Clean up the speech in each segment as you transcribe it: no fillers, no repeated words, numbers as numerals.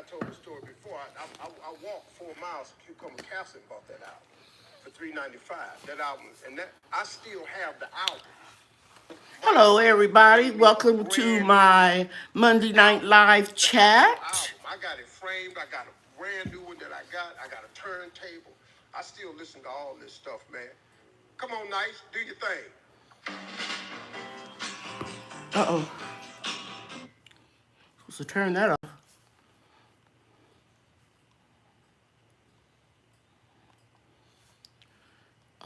told the story before. I walked 4 miles to Cucumber Castle and bought that album for $3.95. That album, and that I still have the album. Hello, everybody. Welcome to my Monday Night Live chat. I got it framed. I got a brand new one that I got. I got a turntable. I still listen to all this stuff, man. Come on, Nice. Do your thing. Uh-oh. Supposed to turn that off.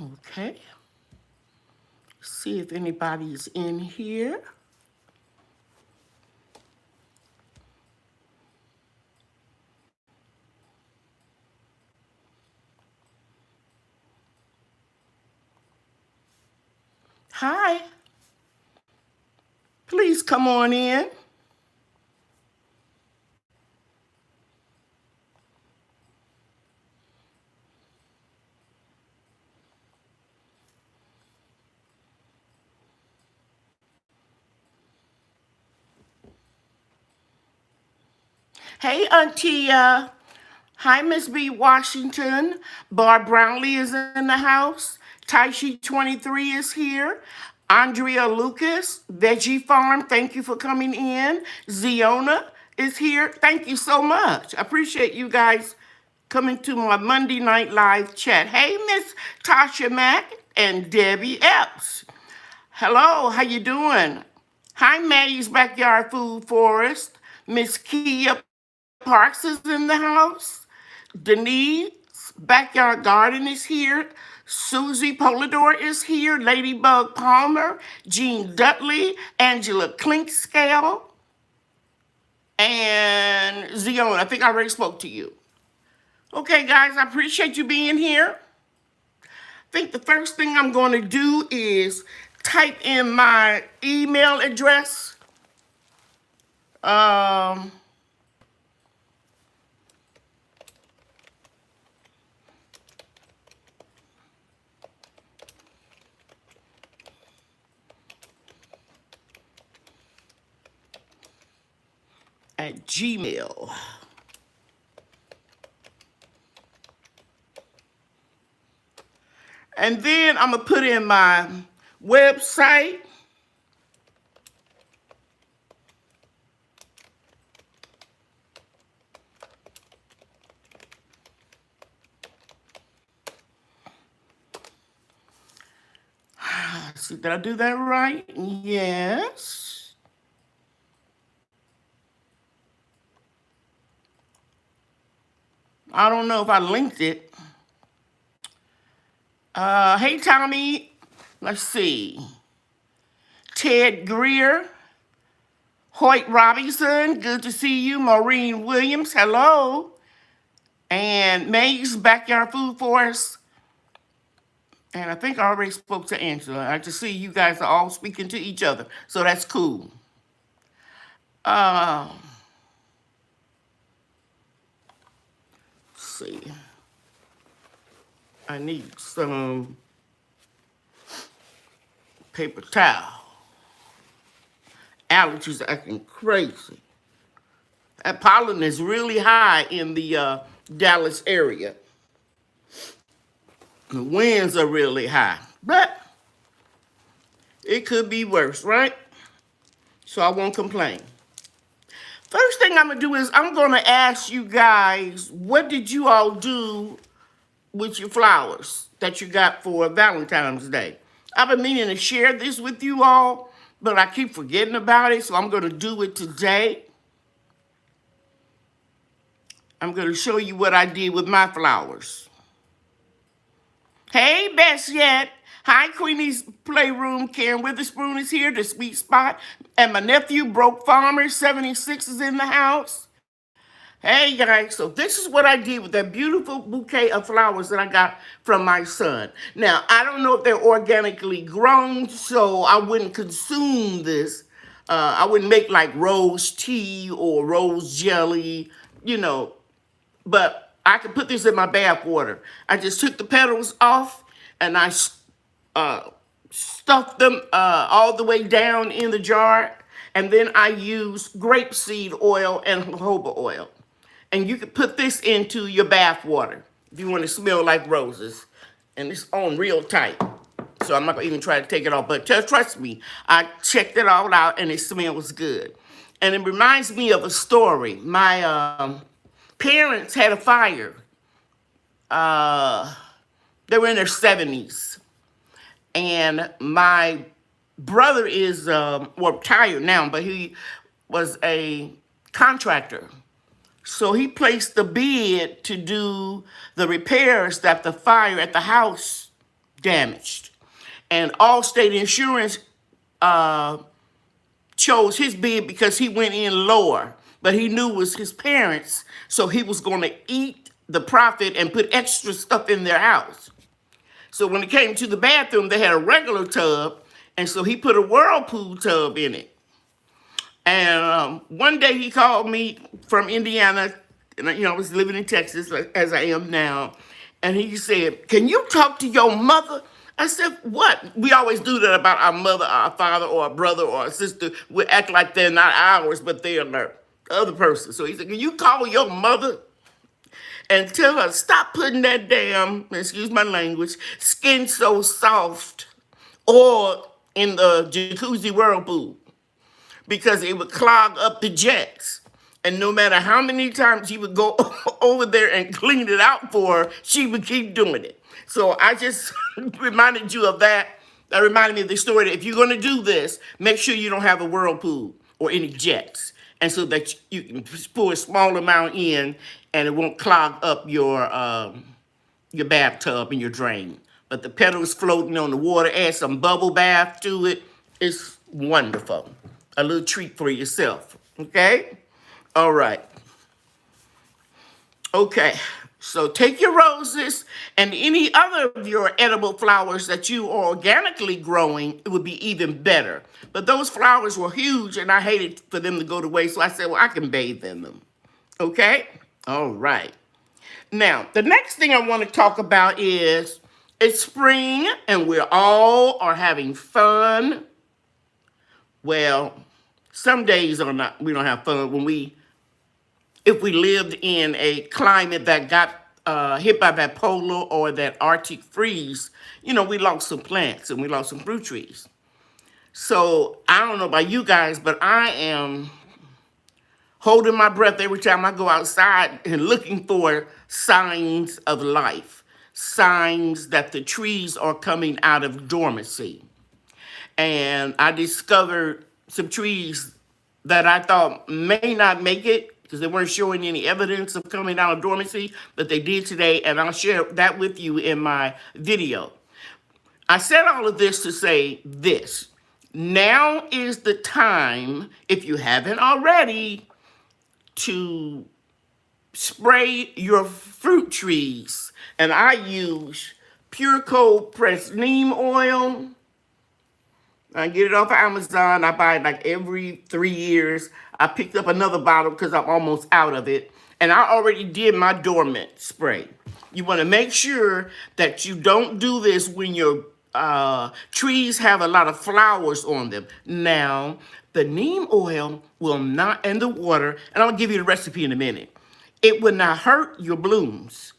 Okay. See if anybody's in here. Hi. Please come on in. Hey, Auntie. Hi, Miss B. Washington. Barb Brownlee is in the house. Taishi23 is here. Andrea Lucas, Veggie Farm, thank you for coming in. Ziona is here. Thank you so much. I appreciate you guys coming to my Monday Night Live chat. Hey, Miss Tasha Mack and Debbie Epps. Hello, how you doing? Hi, Maddie's Backyard Food Forest. Miss Kia Parks is in the house. Denise Backyard Garden is here. Susie Polidor is here. Ladybug Palmer, Jean Dudley, Angela Clinkscale, and Zion. I think I already spoke to you. Okay, guys, I appreciate you being here. I think the first thing I'm going to do is type in my email address. At Gmail. And then I'm going to put in my website. See, did I do that right? Yes. I don't know if I linked it. Hey, Tommy. Let's see. Ted Greer. Hoyt Robinson. Good to see you. Maureen Williams. Hello. And Mae's Backyard Food Forest. And I think I already spoke to Angela. I just see you guys are all speaking to each other. So that's cool. Let's see. I need some paper towel. Allergies are acting crazy. That pollen is really high in the Dallas area. The winds are really high, but it could be worse, right? So I won't complain. First thing I'm gonna do is I'm gonna ask you guys, what did you all do with your flowers that you got for Valentine's Day? I've been meaning to share this with you all, but I keep forgetting about it, so I'm gonna do it today. I'm gonna show you what I did with my flowers. Hey, Best Yet. Hi, Queenie's Playroom. Karen Witherspoon is here, the sweet spot. And my nephew, Broke Farmer, 76, is in the house. Hey, guys. So this is what I did with that beautiful bouquet of flowers that I got from my son. Now, I don't know if they're organically grown, so I wouldn't consume this. I wouldn't make like rose tea or rose jelly, you know. But I could put this in my bath water. I just took the petals off and I stuffed them all the way down in the jar. And then I used grapeseed oil and jojoba oil. And you can put this into your bath water if you want to smell like roses. And it's on real tight. So I'm not going to even try to take it off. But trust me, I checked it all out and it smells good. And it reminds me of a story. My parents had a fire. They were in their 70s. And my brother is, retired now, but he was a contractor. So he placed the bid to do the repairs that the fire at the house damaged. And Allstate Insurance chose his bid because he went in lower. But he knew it was his parents, so he was going to eat the profit and put extra stuff in their house. So when it came to the bathroom, they had a regular tub, and so he put a whirlpool tub in it. And one day he called me from Indiana, and I was living in Texas as I am now, and he said, "Can you talk to your mother?" I said, "What?" We always do that about our mother, our father, or a brother, or a sister. We act like they're not ours, but they're the other person. So he said, "Can you call your mother and tell her stop putting that damn, excuse my language, skin so soft or in the jacuzzi whirlpool, because it would clog up the jets. And no matter how many times he would go over there and clean it out for her, she would keep doing it." So I just reminded you of that. That reminded me of the story that if you're going to do this, make sure you don't have a whirlpool or any jets. And so that you can pour a small amount in and it won't clog up your bathtub and your drain. But the petals floating on the water, add some bubble bath to it. It's wonderful. A little treat for yourself, okay? All right. Okay, so take your roses and any other of your edible flowers that you are organically growing, it would be even better. But those flowers were huge and I hated for them to go to waste, so I said, well, I can bathe in them, okay? All right. Now, the next thing I want to talk about is it's spring and we all are having fun. Well, some days we don't have fun if we lived in a climate that got hit by that polar or that Arctic freeze. We lost some plants and we lost some fruit trees. So I don't know about you guys, but I am holding my breath every time I go outside and looking for signs of life, signs that the trees are coming out of dormancy. And I discovered some trees that I thought may not make it because they weren't showing any evidence of coming out of dormancy, but they did today, and I'll share that with you in my video. I said all of this to say this. Now is the time, if you haven't already, to spray your fruit trees. And I use pure cold pressed neem oil. I get it off of Amazon. I buy it like every 3 years. I picked up another bottle because I'm almost out of it. And I already did my dormant spray. You want to make sure that you don't do this when your trees have a lot of flowers on them. Now, the neem oil will not, and the water, and I'll give you the recipe in a minute. It will not hurt your blooms.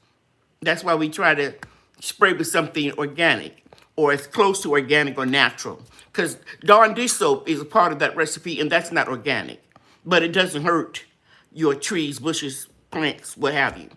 That's why we try to spray with something organic or as close to organic or natural. Because Dawn dish soap is a part of that recipe, and that's not organic. But it doesn't hurt your trees, bushes, plants, what have you.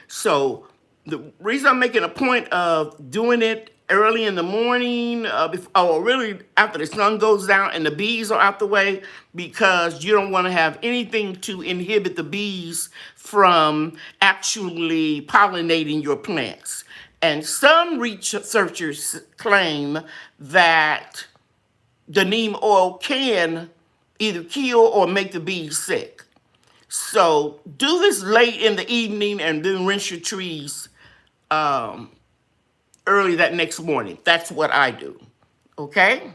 So the reason I'm making a point of doing it early in the morning, or really after the sun goes down and the bees are out the way, because you don't want to have anything to inhibit the bees from actually pollinating your plants. And some researchers claim that the neem oil can either kill or make the bees sick. So do this late in the evening and then rinse your trees early that next morning. That's what I do. Okay?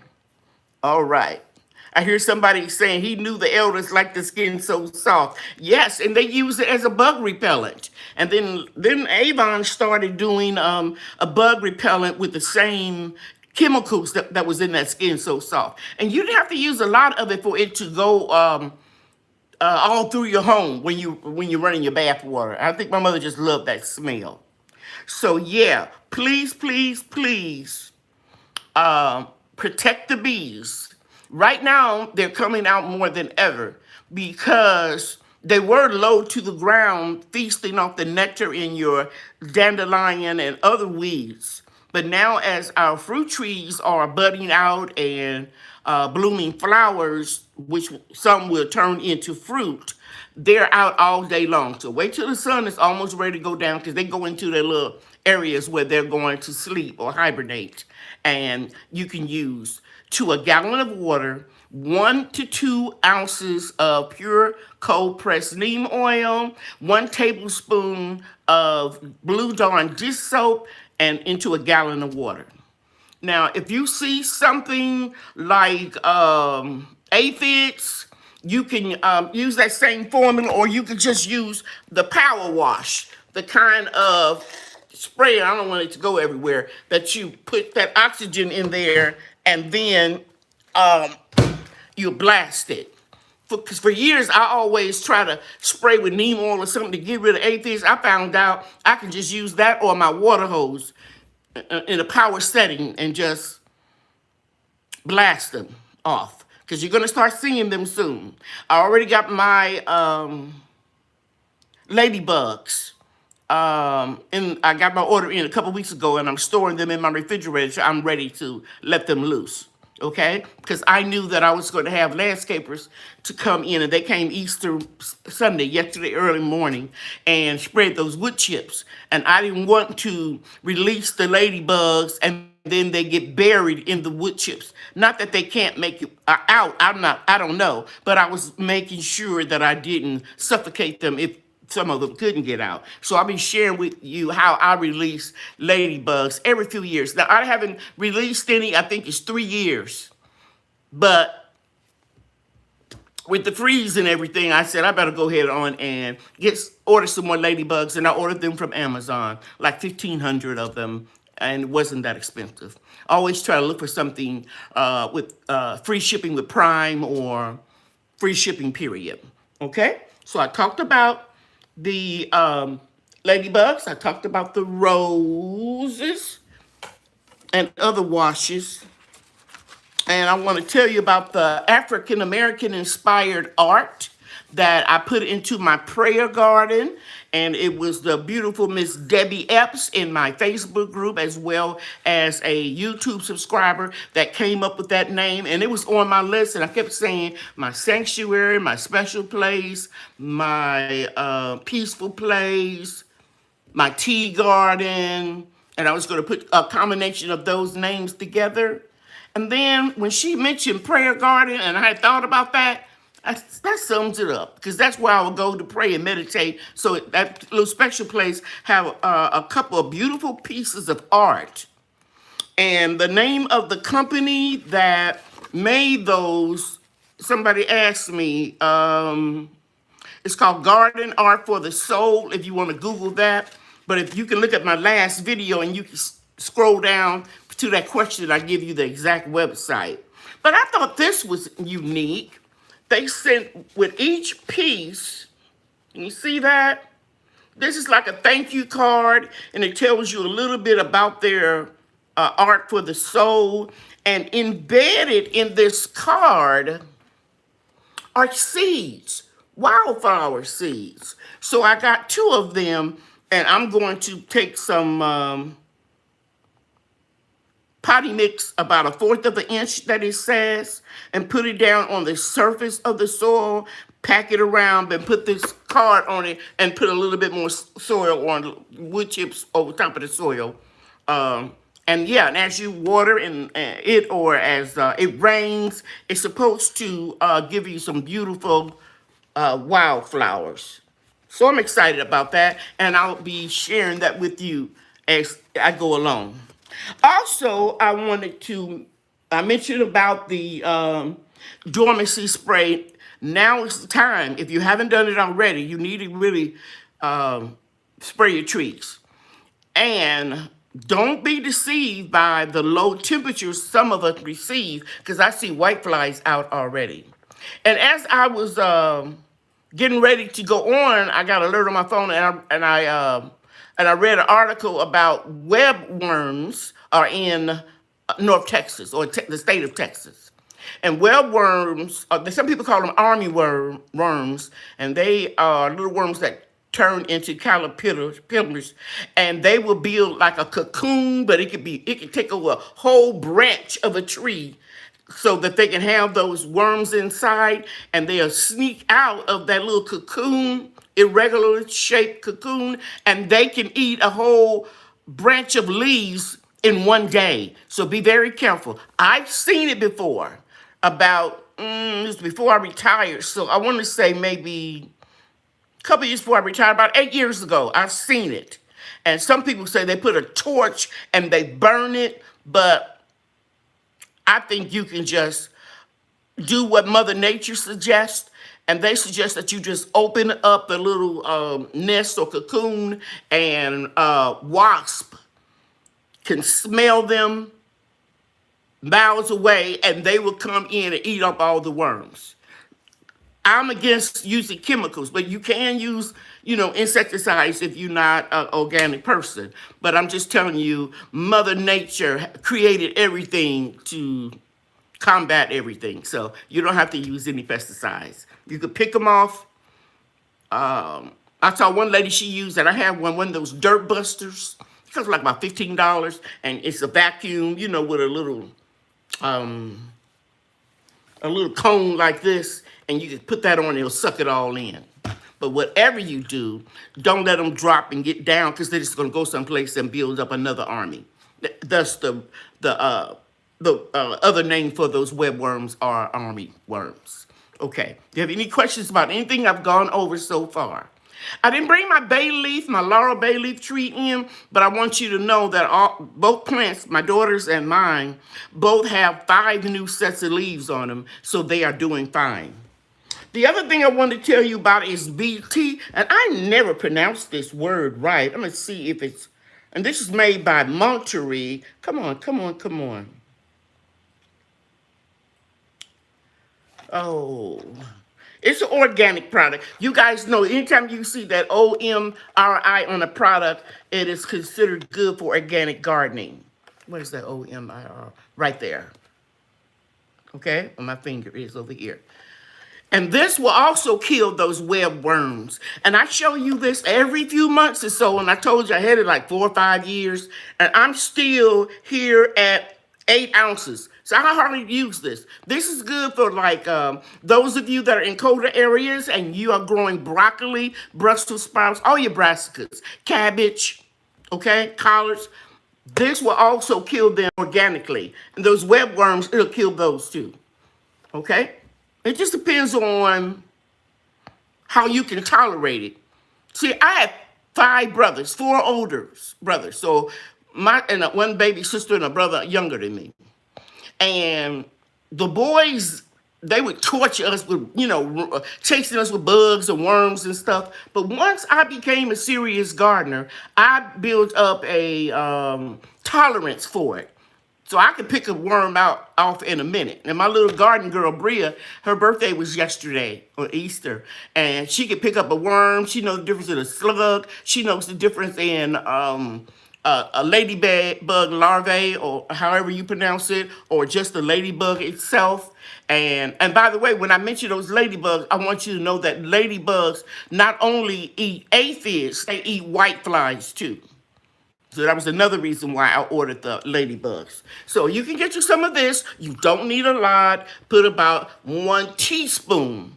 All right. I hear somebody saying he knew the elders liked the skin so soft. Yes, and they use it as a bug repellent. And then Avon started doing a bug repellent with the same chemicals that was in that skin so soft. And you didn't have to use a lot of it for it to go all through your home when you're running your bath water. I think my mother just loved that smell. So yeah, please, please, please, protect the bees. Right now, they're coming out more than ever because they were low to the ground, feasting off the nectar in your dandelion and other weeds. But now, as our fruit trees are budding out and blooming flowers, which some will turn into fruit, they're out all day long. So wait till the sun is almost ready to go down because they go into their little areas where they're going to sleep or hibernate. And you can use to a gallon of water, 1 to 2 ounces of pure cold pressed neem oil, 1 tablespoon of Blue Dawn dish soap, and into a gallon of water. Now, if you see something like aphids, you can use that same formula, or you could just use the power wash, the kind of spray, I don't want it to go everywhere, that you put that oxygen in there and then you blast it. Because for years, I always try to spray with neem oil or something to get rid of aphids. I found out I can just use that or my water hose in a power setting and just blast them off. Because you're going to start seeing them soon. I already got my ladybugs. And I got my order in a couple weeks ago, and I'm storing them in my refrigerator. So I'm ready to let them loose. Okay? Because I knew that I was going to have landscapers to come in, and they came Easter Sunday, yesterday early morning, and spread those wood chips. And I didn't want to release the ladybugs and then they get buried in the wood chips. Not that they can't make it out. I don't know. But I was making sure that I didn't suffocate them if some of them couldn't get out. So I'll be sharing with you how I release ladybugs every few years. Now, I haven't released any, I think it's 3 years. But with the freeze and everything, I said I better go ahead on and order some more ladybugs. And I ordered them from Amazon, like 1,500 of them. And it wasn't that expensive. I always try to look for something with free shipping with Prime or free shipping period. Okay? So I talked about the ladybugs. I talked about the roses and other washes. And I want to tell you about the African American inspired art that I put into my prayer garden. And it was the beautiful Miss Debbie Epps in my Facebook group, as well as a YouTube subscriber that came up with that name. And it was on my list. And I kept saying my sanctuary, my special place, my peaceful place, my tea garden. And I was going to put a combination of those names together. And then when she mentioned prayer garden, and I had thought about that, that sums it up, because that's where I would go to pray and meditate. So that little special place have a couple of beautiful pieces of art. And the name of the company that made those, somebody asked me, it's called Garden Art for the Soul, if you want to Google that. But if you can look at my last video and you can scroll down to that question, I give you the exact website. But I thought this was unique. They sent with each piece, can you see that? This is like a thank you card, and it tells you a little bit about their art for the soul. And embedded in this card are seeds, wildflower seeds. So I got 2 of them, and I'm going to take some potty mix, about 1/4 of an inch that it says, and put it down on the surface of the soil, pack it around, and put this card on it, and put a little bit more soil on wood chips over top of the soil. And yeah, and as you water it, or as it rains, it's supposed to give you some beautiful wildflowers. So I'm excited about that, and I'll be sharing that with you as I go along. Also, I mentioned about the dormancy spray. Now is the time. If you haven't done it already, you need to really spray your trees. And don't be deceived by the low temperatures some of us receive, because I see whiteflies out already. And as I was getting ready to go on, I got an alert on my phone, and I read an article about web worms are in North Texas or the state of Texas. And web worms, some people call them army worms, and they are little worms that turn into caterpillars, and they will build like a cocoon, but it could take over a whole branch of a tree so that they can have those worms inside, and they'll sneak out of that little cocoon, irregular shaped cocoon, and they can eat a whole branch of leaves in one day. So be very careful. I've seen it before, it was before I retired, so I want to say maybe a couple years before I retired, about 8 years ago. I've seen it. And some people say they put a torch and they burn it, but I think you can just do what Mother Nature suggests, and they suggest that you just open up the little nest or cocoon, and wasp can smell them miles away, and they will come in and eat up all the worms. I'm against using chemicals, but you can use, insecticides if you're not an organic person. But I'm just telling you, Mother Nature created everything to combat everything. So you don't have to use any pesticides. You could pick them off. I saw one lady, she used, and I have one of those dirt busters. It costs like about $15, and it's a vacuum, with a little cone like this, and you can put that on, it'll suck it all in. But whatever you do, don't let them drop and get down, because they're just going to go someplace and build up another army. Thus, the other name for those web worms are army worms. Okay, do you have any questions about anything I've gone over so far? I didn't bring my laurel bay leaf tree in, but I want you to know that both plants, my daughter's and mine, both have 5 new sets of leaves on them, so they are doing fine. The other thing I want to tell you about is BT, and I never pronounced this word right. I'm going to see if it's, and this is made by Monterey. Come on. Oh, it's an organic product. You guys know, anytime you see that OMRI on a product, it is considered good for organic gardening. What is that OMIR? Right there. Okay, well, my finger is over here. And this will also kill those web worms. And I show you this every few months or so, and I told you I had it like 4 or 5 years, and I'm still here at 8 ounces. So I hardly use this. This is good for like those of you that are in colder areas and you are growing broccoli, Brussels sprouts, all your brassicas, cabbage, okay, collards. This will also kill them organically. And those web worms, it'll kill those too, okay? It just depends on how you can tolerate it. See, I have 5 brothers, 4 older brothers. So one baby sister and a brother younger than me. And the boys, they would torture us with, chasing us with bugs and worms and stuff. But once I became a serious gardener, I built up a tolerance for it. So I could pick a worm off in a minute. And my little garden girl, Bria, her birthday was yesterday on Easter. And she could pick up a worm. She knows the difference in a slug. She knows the difference in a ladybug larvae, or however you pronounce it, or just the ladybug itself. And by the way, when I mention those ladybugs, I want you to know that ladybugs not only eat aphids, they eat whiteflies too. So that was another reason why I ordered the ladybugs. So you can get you some of this. You don't need a lot. Put about 1 teaspoon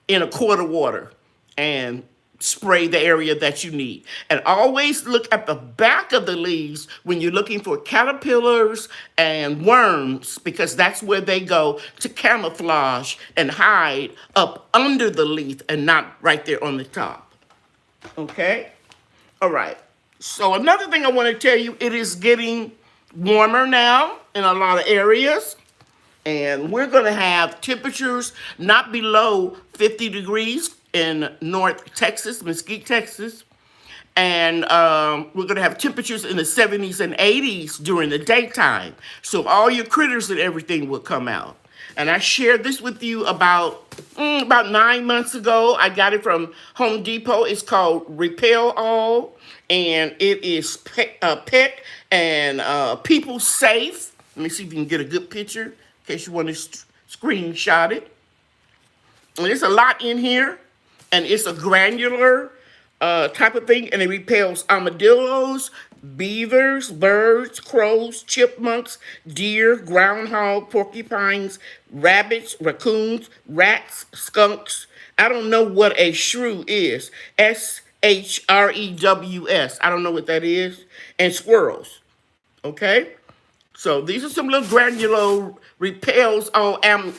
in a quart of water and spray the area that you need. And always look at the back of the leaves when you're looking for caterpillars and worms, because that's where they go to camouflage and hide up under the leaf and not right there on the top. Okay? All right. So another thing I want to tell you, it is getting warmer now in a lot of areas. And we're going to have temperatures not below 50 degrees in North Texas, Mesquite, Texas. And we're going to have temperatures in the 70s and 80s during the daytime. So all your critters and everything will come out. And I shared this with you about 9 months ago. I got it from Home Depot. It's called Repel All, and it is pet and people safe. Let me see if you can get a good picture in case you want to screenshot it. And there's a lot in here, and it's a granular type of thing, and it repels armadillos, beavers, birds, crows, chipmunks, deer, groundhog, porcupines, rabbits, raccoons, rats, skunks. I don't know what a shrew is. SHREWS. I don't know what that is. And squirrels. Okay? So these are some little granular repels on animal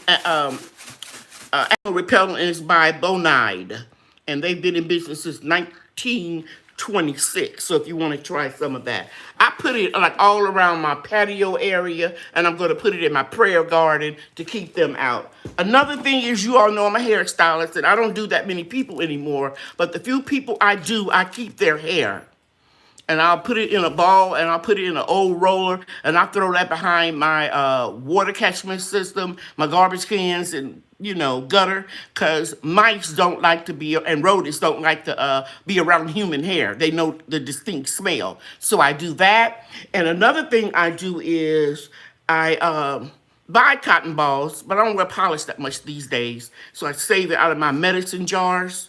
repellent, is by Bonide, and they've been in business since 1926. So if you want to try some of that, I put it like all around my patio area, and I'm going to put it in my prayer garden to keep them out. Another thing is, you all know I'm a hairstylist, and I don't do that many people anymore, but the few people I do, I keep their hair. And I'll put it in a ball, and I'll put it in an old roller, and I'll throw that behind my water catchment system, my garbage cans, and, gutter, because mice don't like to be, and rodents don't like to be around human hair. They know the distinct smell. So I do that. And another thing I do is I buy cotton balls, but I don't wear polish that much these days. So I save it out of my medicine jars.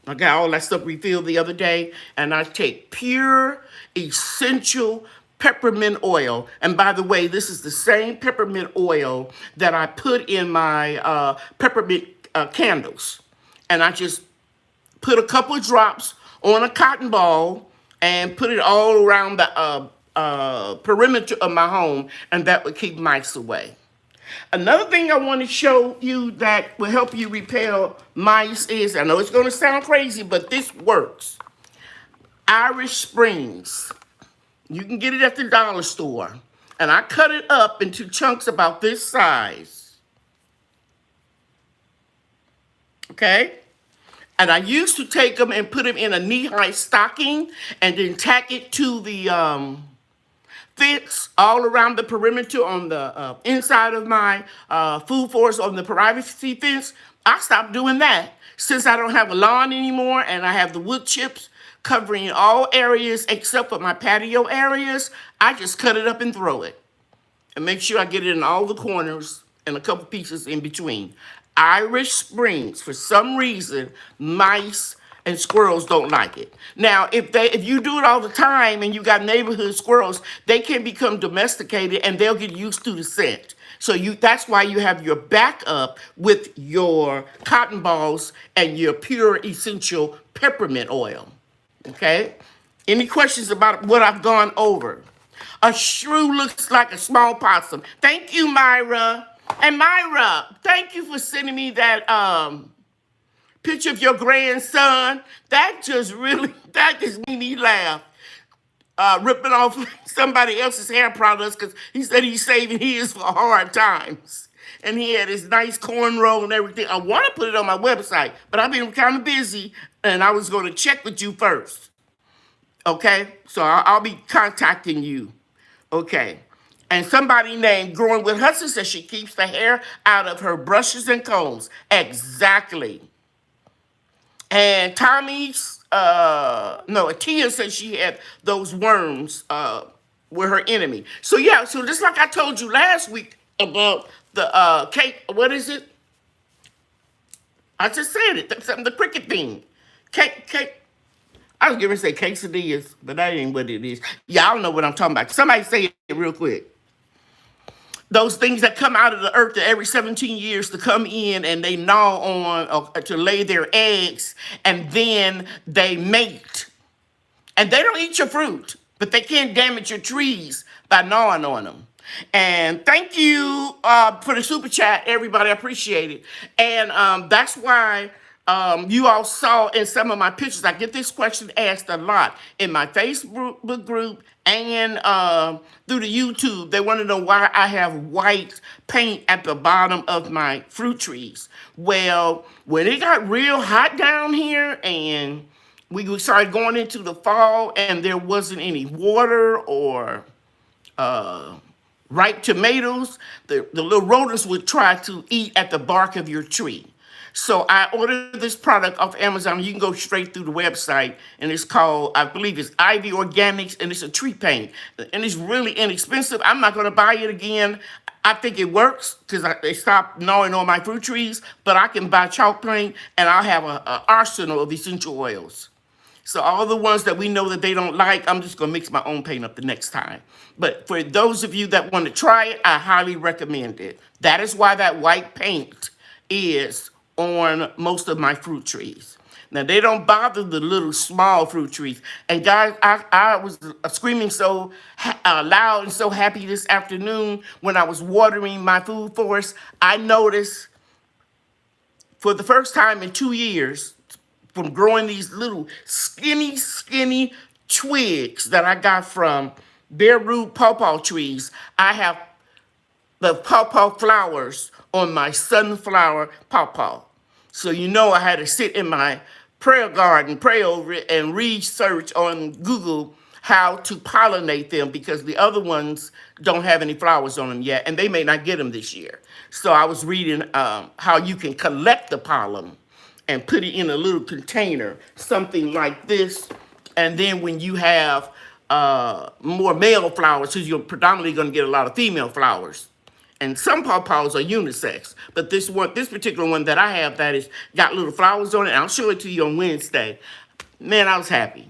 I got all that stuff refilled the other day, and I take pure, essential peppermint oil. And by the way, this is the same peppermint oil that I put in my peppermint candles. And I just put a couple of drops on a cotton ball and put it all around the perimeter of my home, and that would keep mice away. Another thing I want to show you that will help you repel mice is, I know it's going to sound crazy, but this works. Irish Springs. You can get it at the dollar store. And I cut it up into chunks about this size. Okay? And I used to take them and put them in a knee-high stocking and then tack it to the fence all around the perimeter on the inside of my food forest on the privacy fence. I stopped doing that since I don't have a lawn anymore, and I have the wood chips covering all areas except for my patio areas. I just cut it up and throw it, and make sure I get it in all the corners and a couple pieces in between. Irish Springs, for some reason, mice and squirrels don't like it. Now, if you do it all the time and you got neighborhood squirrels, they can become domesticated and they'll get used to the scent. So that's why you have your backup with your cotton balls and your pure essential peppermint oil. Okay? Any questions about what I've gone over? A shrew looks like a small possum. Thank you, Myra. And Myra, thank you for sending me that picture of your grandson. That just made me laugh. Ripping off somebody else's hair products because he said he's saving his for hard times. And he had his nice cornrow and everything. I want to put it on my website, but I've been kind of busy, and I was going to check with you first. Okay? So I'll be contacting you. Okay. And somebody named Growing with Hudson says she keeps the hair out of her brushes and combs. Exactly. And Atia said she had those worms were her enemy. So yeah, so just like I told you last week about the cake, what is it? I just said it, the cricket thing. Cake. I was going to say quesadillas, but that ain't what it is. Y'all know what I'm talking about. Somebody say it real quick. Those things that come out of the earth every 17 years to come in and they gnaw on or to lay their eggs, and then they mate. And they don't eat your fruit, but they can damage your trees by gnawing on them. And thank you for the super chat, everybody. I appreciate it. And that's why you all saw in some of my pictures, I get this question asked a lot in my Facebook group and through the YouTube. They want to know why I have white paint at the bottom of my fruit trees. Well, when it got real hot down here and we started going into the fall and there wasn't any water or ripe tomatoes, the little rodents would try to eat at the bark of your tree. So I ordered this product off Amazon. You can go straight through the website, and it's called, I believe it's Ivy Organics, and it's a tree paint. And it's really inexpensive. I'm not going to buy it again. I think it works because they stopped gnawing on my fruit trees, but I can buy chalk paint, and I'll have an arsenal of essential oils. So all the ones that we know that they don't like, I'm just gonna mix my own paint up the next time. But for those of you that want to try it, I highly recommend it. That is why that white paint is on most of my fruit trees. Now they don't bother the little small fruit trees. And guys, I was screaming so loud and so happy this afternoon when I was watering my food forest. I noticed for the first time in 2 years, from growing these little skinny twigs that I got from bare root pawpaw trees, I have the pawpaw flowers on my sunflower pawpaw. So you know I had to sit in my prayer garden, pray over it, and research on Google how to pollinate them because the other ones don't have any flowers on them yet, and they may not get them this year. So I was reading how you can collect the pollen and put it in a little container, something like this. And then when you have more male flowers, because you're predominantly going to get a lot of female flowers. And some pawpaws are unisex, but this particular one that I have that is got little flowers on it, I'll show it to you on Wednesday. Man, I was happy.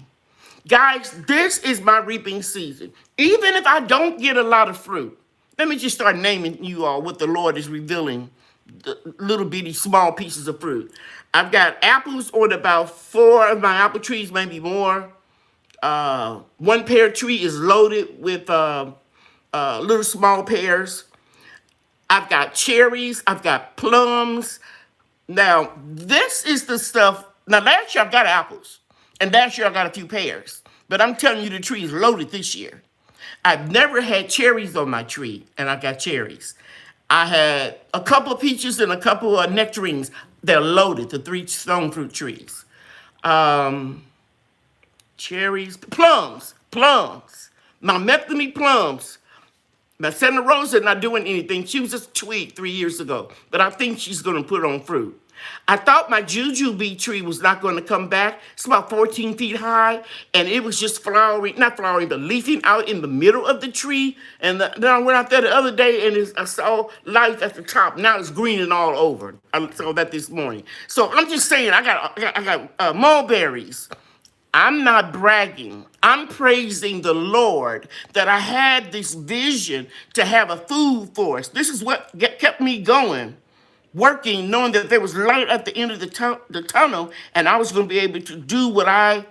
Guys, this is my reaping season. Even if I don't get a lot of fruit, let me just start naming you all what the Lord is revealing, the little bitty small pieces of fruit. I've got apples on about 4 of my apple trees, maybe more. One pear tree is loaded with little small pears. I've got cherries. I've got plums. Now, this is the stuff. Now, last year I got apples. And last year I got a few pears. But I'm telling you, the tree is loaded this year. I've never had cherries on my tree, and I got cherries. I had a couple of peaches and a couple of nectarines. They're loaded, the 3 stone fruit trees. Cherries, plums. My Metheny plums. Now, Santa Rosa not doing anything. She was just a twig 3 years ago. But I think she's going to put on fruit. I thought my jujube tree was not going to come back. It's about 14 feet high. And it was just flowering, not flowering, but leafing out in the middle of the tree. And then I went out there the other day and I saw life at the top. Now it's greening all over. I saw that this morning. So I'm just saying, I got mulberries. I'm not bragging. I'm praising the Lord that I had this vision to have a food forest. This is what kept me going, working, knowing that there was light at the end of the tunnel, and I was going to be able to do what I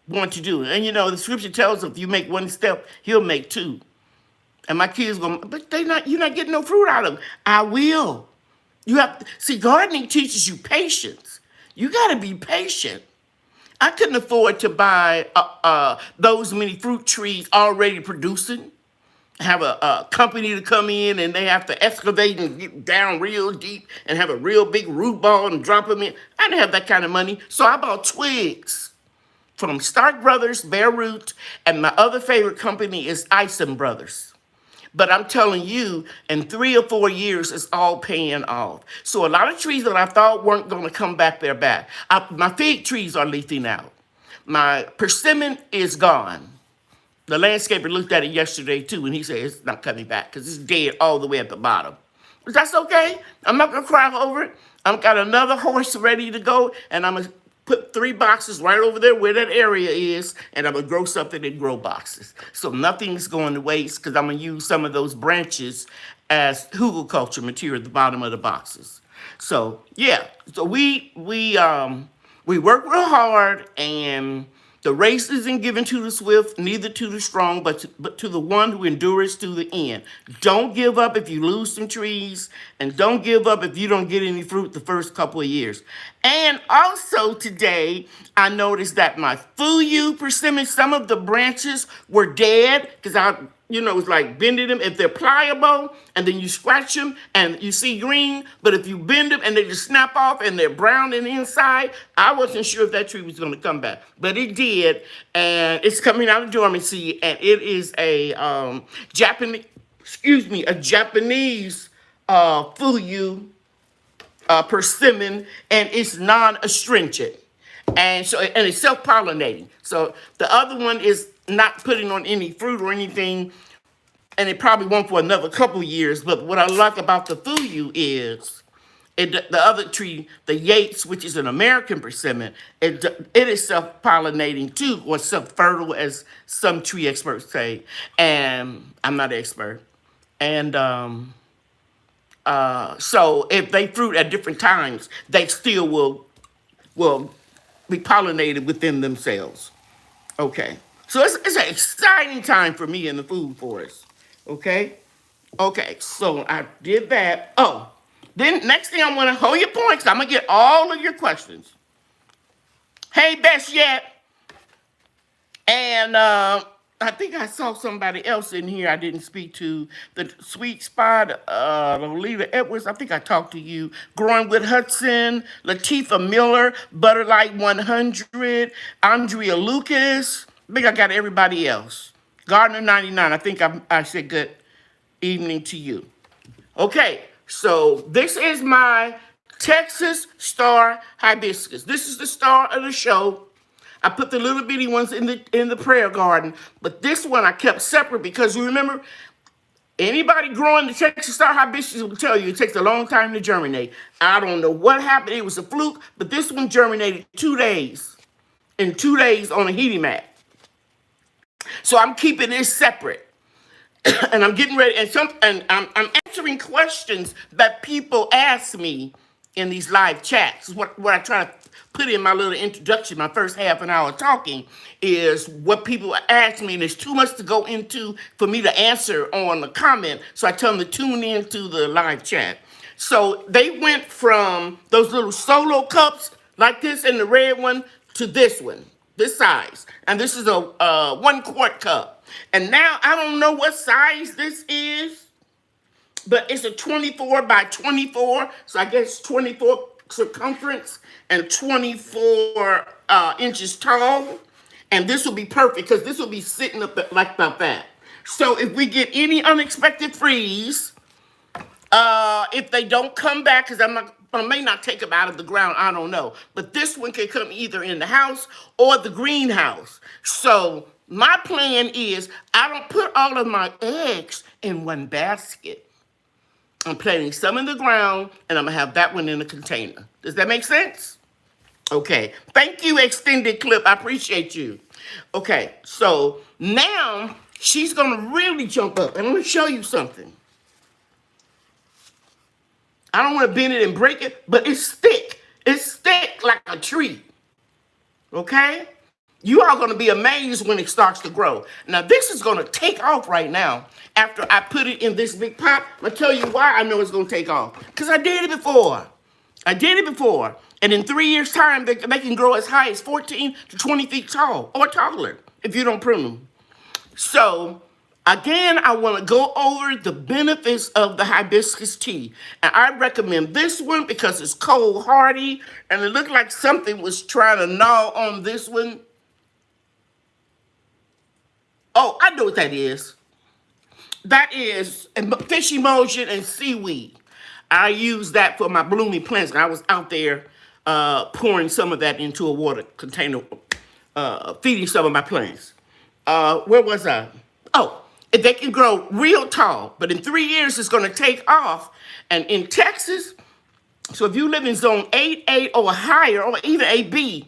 want to do. And you know, the scripture tells us if you make one step, he'll make 2. And my kids go, but you're not getting no fruit out of them. I will. You have to, see, gardening teaches you patience. You got to be patient. I couldn't afford to buy those many fruit trees already producing. Have a company to come in and they have to excavate and get down real deep and have a real big root ball and drop them in. I didn't have that kind of money. So I bought twigs from Stark Brothers, Bare Root, and my other favorite company is Ison Brothers. But I'm telling you, in 3 or 4 years, it's all paying off. So a lot of trees that I thought weren't going to come back, they're back. My fig trees are leafing out. My persimmon is gone. The landscaper looked at it yesterday, too, and he said it's not coming back because it's dead all the way at the bottom. But that's okay. I'm not going to cry over it. I've got another horse ready to go, and I'm going to put 3 boxes right over there where that area is, and I'm going to grow something in grow boxes. So nothing's going to waste because I'm going to use some of those branches as hugelkultur material at the bottom of the boxes. So, yeah. So we work real hard, and the race isn't given to the swift, neither to the strong, but to the one who endures to the end. Don't give up if you lose some trees, and don't give up if you don't get any fruit the first couple of years. And also today, I noticed that my fuyu persimmon, some of the branches were dead because it's like bending them. If they're pliable and then you scratch them and you see green, but if you bend them and they just snap off and they're brown on the inside, I wasn't sure if that tree was going to come back, but it did. And it's coming out of dormancy, and it is a excuse me, a Japanese fuyu persimmon, and it's non-astringent. And so, and it's self-pollinating. So the other one is not putting on any fruit or anything, and it probably won't for another couple years. But what I like about the fuyu is the other tree, the Yates, which is an American persimmon, it is self-pollinating too, or self-fertile, as some tree experts say. And I'm not an expert. And so if they fruit at different times, they still will be pollinated within themselves. Okay. So it's an exciting time for me in the food forest. Okay. Okay. So I did that. Oh, then next thing I want to hold your points. I'm gonna get all of your questions. Hey, best yet. And I think I saw somebody else in here I didn't speak to. The Sweet Spot, Lolita Edwards, I think I talked to you. Growing with Hudson, Latifah Miller, Butterlight 100, Andrea Lucas. I think I got everybody else. Gardner 99, I think I said good evening to you. Okay, so this is my Texas Star Hibiscus. This is the star of the show. I put the little bitty ones in the prayer garden, but this one I kept separate because you remember, anybody growing the Texas Star Hibiscus will tell you it takes a long time to germinate. I don't know what happened. It was a fluke, but this one germinated 2 days. In 2 days on a heating mat. So I'm keeping this separate. And I'm getting ready, and I'm answering questions that people ask me in these live chats. What I try to put in my little introduction, my first half an hour talking, is what people ask me, and there's too much to go into for me to answer on the comment, so I tell them to tune in to the live chat. So they went from those little solo cups like this and the red one to this one, this size, and this is a 1 quart cup. And now I don't know what size this is, but it's a 24 by 24. So I guess 24 circumference and 24 inches tall. And this will be perfect because this will be sitting up like about that. So if we get any unexpected freeze, if they don't come back, because I may not take them out of the ground, I don't know. But this one can come either in the house or the greenhouse. So my plan is I don't put all of my eggs in one basket. I'm planting some in the ground, and I'm going to have that one in a container. Does that make sense? Okay. Thank you, Extended Clip. I appreciate you. Okay. So now she's going to really jump up. And I'm going to show you something. I don't want to bend it and break it, but it's thick. It's thick like a tree. Okay? You are going to be amazed when it starts to grow. Now, this is going to take off right now after I put it in this big pot. I'm going to tell you why I know it's going to take off. Because I did it before. And in 3 years' time, they can grow as high as 14 to 20 feet tall or taller if you don't prune them. So, again, I want to go over the benefits of the hibiscus tea. And I recommend this one because it's cold hardy. And it looked like something was trying to gnaw on this one. Oh, I know what that is. That is fish emulsion and seaweed. I use that for my blooming plants. I was out there pouring some of that into a water container, feeding some of my plants. Where was I? Oh, they can grow real tall, but in 3 years it's going to take off. And in Texas, so if you live in zone 8A or higher, or even 8B,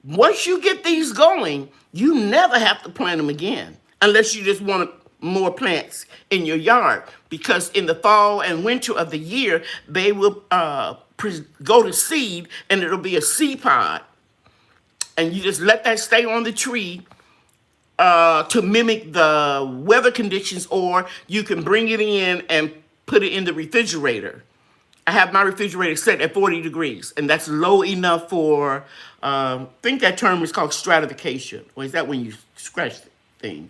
once you get these going, you never have to plant them again, unless you just want more plants in your yard. Because in the fall and winter of the year, they will go to seed, and it'll be a seed pod. And you just let that stay on the tree to mimic the weather conditions, or you can bring it in and put it in the refrigerator. I have my refrigerator set at 40 degrees, and that's low enough for, I think that term is called stratification. Or is that when you scratch the thing?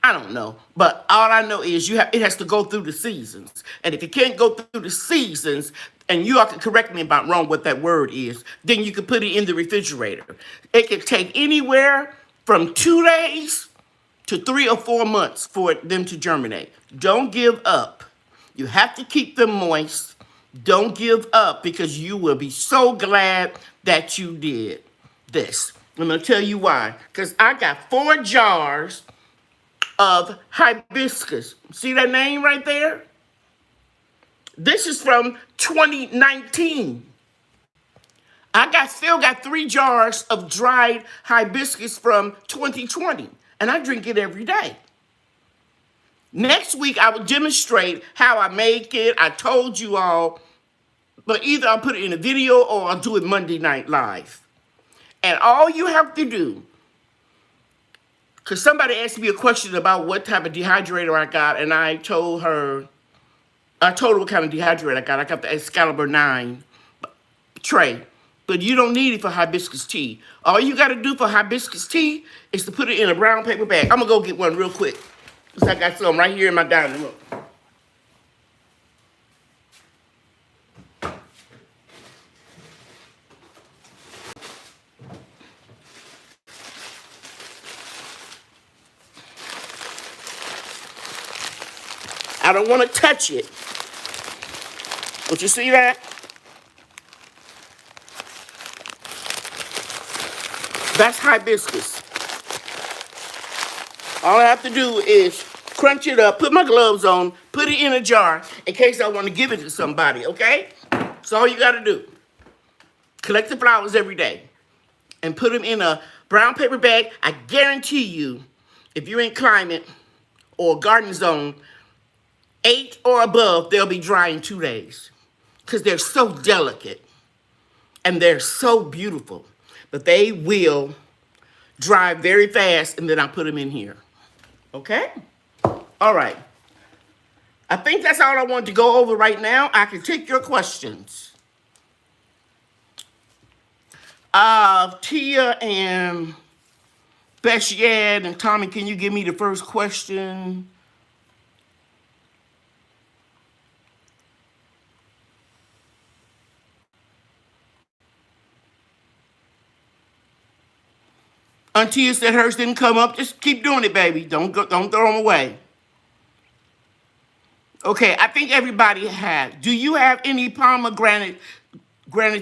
I don't know. But all I know is it has to go through the seasons. And if it can't go through the seasons, and you all can correct me if I'm wrong what that word is, then you can put it in the refrigerator. It can take anywhere from 2 days to 3 or 4 months for them to germinate. Don't give up. You have to keep them moist. Don't give up, because you will be so glad that you did this. I'm going to tell you why. Because I got 4 jars of hibiscus. See that name right there? This is from 2019. Still got 3 jars of dried hibiscus from 2020, and I drink it every day. Next week, I will demonstrate how I make it. I told you all, but either I'll put it in a video or I'll do it Monday Night Live. And all you have to do, because somebody asked me a question about what type of dehydrator I got, and I told her what kind of dehydrator I got. I got the Excalibur 9 tray. But you don't need it for hibiscus tea. All you got to do for hibiscus tea is to put it in a brown paper bag. I'm going to go get one real quick, because I got some right here in my dining room. I don't want to touch it. Don't you see that? That's hibiscus. All I have to do is crunch it up, put my gloves on, put it in a jar in case I want to give it to somebody, okay? That's all you got to do. Collect the flowers every day and put them in a brown paper bag. I guarantee you, if you're in climate or garden zone 8 or above, they'll be dry in 2 days, because they're so delicate and they're so beautiful. But they will dry very fast, and then I'll put them in here. Okay? All right. I think that's all I wanted to go over right now. I can take your questions. Tia and Beshad and Tommy, can you give me the first question? Tia said hers didn't come up. Just keep doing it, baby. Don't throw them away. Okay, I think everybody has. Do you have any pomegranates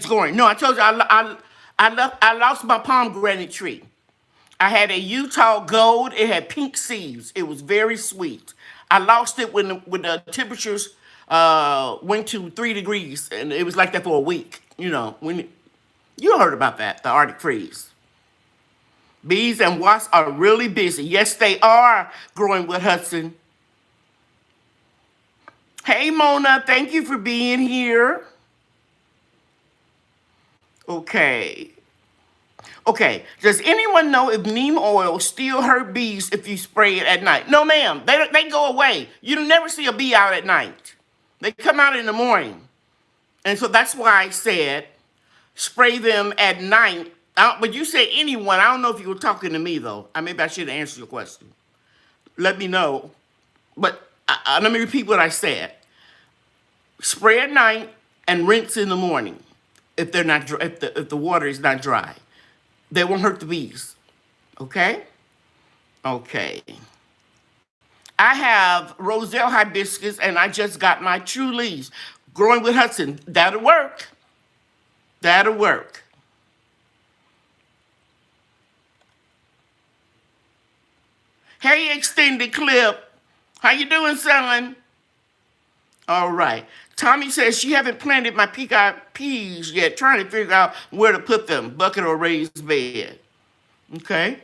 going? No, I told you I lost my pomegranate tree. I had a Utah Gold. It had pink seeds. It was very sweet. I lost it when the temperatures went to 3 degrees, and it was like that for a week. You know, when you heard about that, the Arctic freeze. Bees and wasps are really busy. Yes, they are, Growing with Hudson. Hey, Mona, thank you for being here. Okay. Does anyone know if neem oil still hurt bees if you spray it at night? No, ma'am. They go away. You never see a bee out at night. They come out in the morning. And so that's why I said spray them at night. But you said anyone. I don't know if you were talking to me, though. Maybe I should answer your question. Let me know. But let me repeat what I said. Spray at night and rinse in the morning if they're not if the water is not dry. They won't hurt the bees. Okay? Okay. I have Roselle hibiscus, and I just got my true leaves. Growing with Hudson. That'll work. That'll work. Hey, Extended Clip. How you doing, son? All right. Tommy says she haven't planted my peacock peas yet, trying to figure out where to put them, bucket or raised bed. Okay.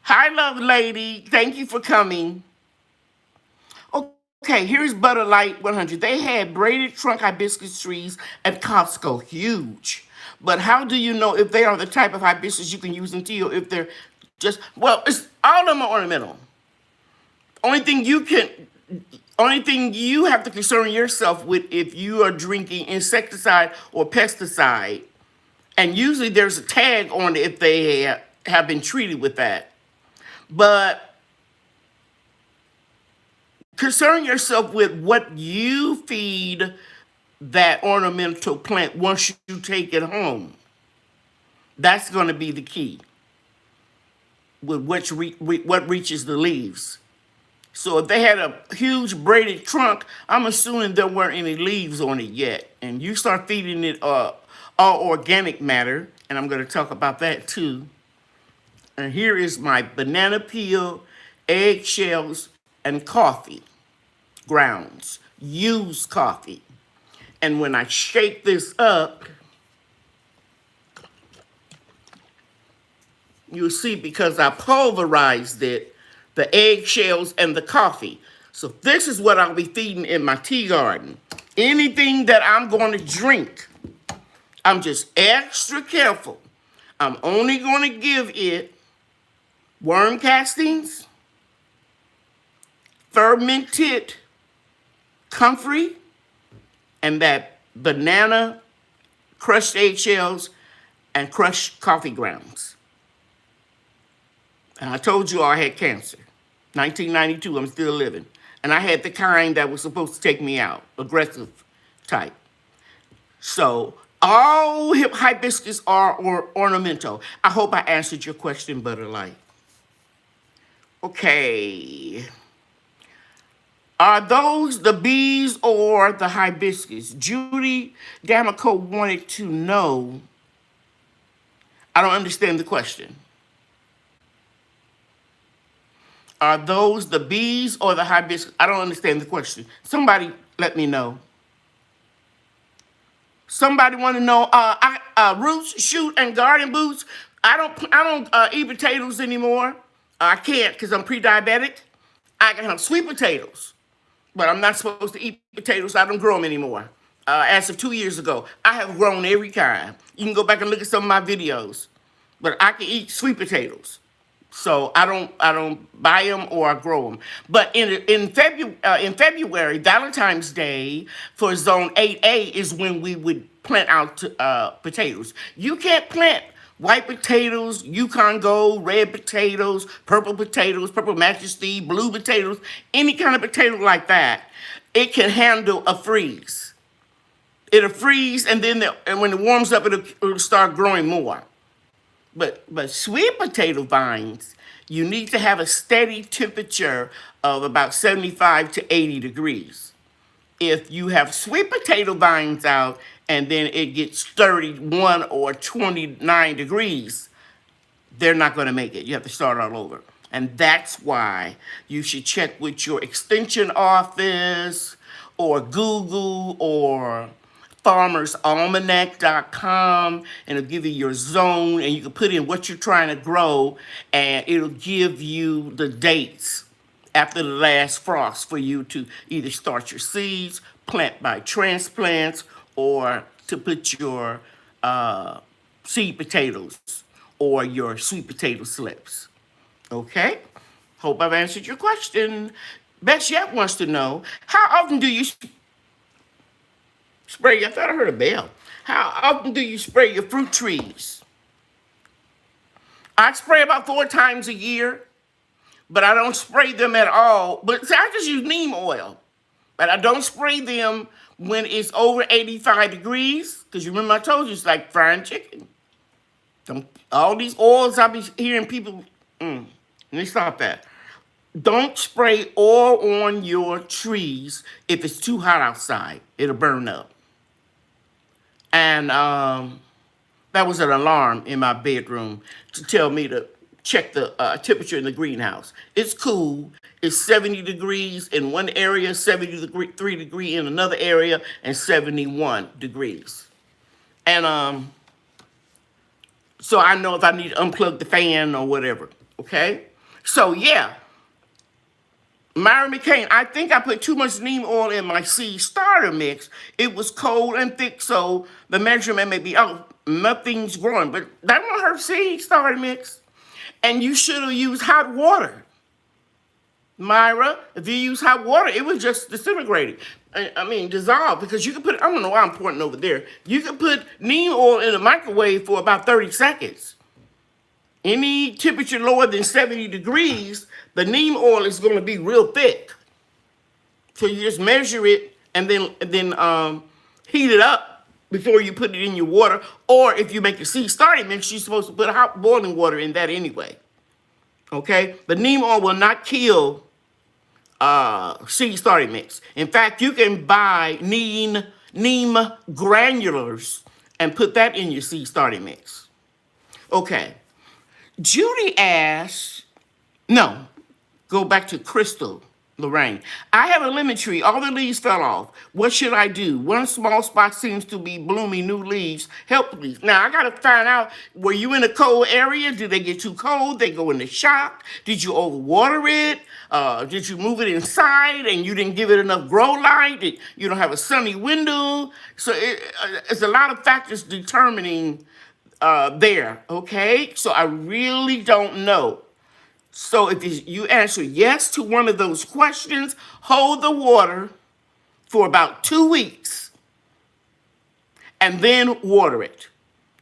Hi, love lady. Thank you for coming. Okay, here's Butterlight 100. They had braided trunk hibiscus trees at Costco. Huge. But how do you know if they are the type of hibiscus you can use in tea, or if they're just, well, it's all of them are ornamental. Only thing you have to concern yourself with if you are drinking insecticide or pesticide, and usually there's a tag on it if they have been treated with that. But concern yourself with what you feed that ornamental plant once you take it home. That's going to be the key. with what reaches the leaves. So if they had a huge braided trunk, I'm assuming there weren't any leaves on it yet. And you start feeding it all organic matter, and I'm going to talk about that too. And here is my banana peel, eggshells, and coffee grounds. Used coffee. And when I shake this up, you'll see because I pulverized it, the eggshells and the coffee. So this is what I'll be feeding in my tea garden. Anything that I'm going to drink, I'm just extra careful. I'm only going to give it worm castings, fermented comfrey, and that banana, crushed eggshells, and crushed coffee grounds. And I told you I had cancer. 1992, I'm still living. And I had the kind that was supposed to take me out, aggressive type. So all hibiscus are ornamental. I hope I answered your question, Butterlight. Okay. Are those the bees or the hibiscus? Judy D'Amico wanted to know. I don't understand the question. Are those the bees or the hibiscus? I don't understand the question. Somebody let me know. Somebody want to know. Roots, shoot, and garden boots. I don't eat potatoes anymore. I can't because I'm pre-diabetic. I can have sweet potatoes, but I'm not supposed to eat potatoes. I don't grow them anymore. As of 2 years ago, I have grown every kind. You can go back and look at some of my videos, but I can eat sweet potatoes. So I don't buy them or I grow them. But in February, Valentine's Day for Zone 8A is when we would plant out potatoes. You can't plant white potatoes, Yukon Gold, red potatoes, purple majesty, blue potatoes, any kind of potato like that. It can handle a freeze. It'll freeze, and then and when it warms up, it'll start growing more. But sweet potato vines, you need to have a steady temperature of about 75 to 80 degrees. If you have sweet potato vines out and then it gets 31 or 29 degrees, they're not going to make it. You have to start all over. And that's why you should check with your extension office or Google or farmersalmanac.com, and it'll give you your zone, and you can put in what you're trying to grow, and it'll give you the dates after the last frost for you to either start your seeds, plant by transplants, or to put your seed potatoes or your sweet potato slips. Okay? Hope I've answered your question. Best Yet wants to know, how often do you spray? I thought I heard a bell. How often do you spray your fruit trees? I spray about 4 times a year, but I don't spray them at all. But see, I just use neem oil, but I don't spray them when it's over 85 degrees, because you remember I told you it's like frying chicken. All these oils I be hearing people, let me stop that. Don't spray oil on your trees if it's too hot outside. It'll burn up. And that was an alarm in my bedroom to tell me to check the temperature in the greenhouse. It's cool. It's 70 degrees in one area, 73 degrees in another area, and 71 degrees. And so I know if I need to unplug the fan or whatever, okay? So, yeah. Myra McCain, I think I put too much neem oil in my seed starter mix. It was cold and thick, so the measurement may be, nothing's growing. But that won't hurt seed starter mix. And you should have used hot water. Myra, if you use hot water, it would just disintegrate. Dissolve, because you can put, I don't know why I'm pointing over there. You can put neem oil in the microwave for about 30 seconds. Any temperature lower than 70 degrees, the neem oil is going to be real thick. So you just measure it and then heat it up before you put it in your water. Or if you make a seed starting mix, you're supposed to put hot boiling water in that anyway. Okay? The neem oil will not kill seed starting mix. In fact, you can buy neem granulars and put that in your seed starting mix. Okay. Judy asks, no, go back to Crystal Lorraine. I have a lemon tree. All the leaves fell off. What should I do? One small spot seems to be blooming new leaves. Help, please. Now, I got to find out, were you in a cold area? Did they get too cold? They go into shock? Did you overwater it? Did you move it inside and you didn't give it enough grow light? You don't have a sunny window? So it's a lot of factors determining there, okay? So I really don't know. So if you answer yes to one of those questions, hold the water for about 2 weeks and then water it.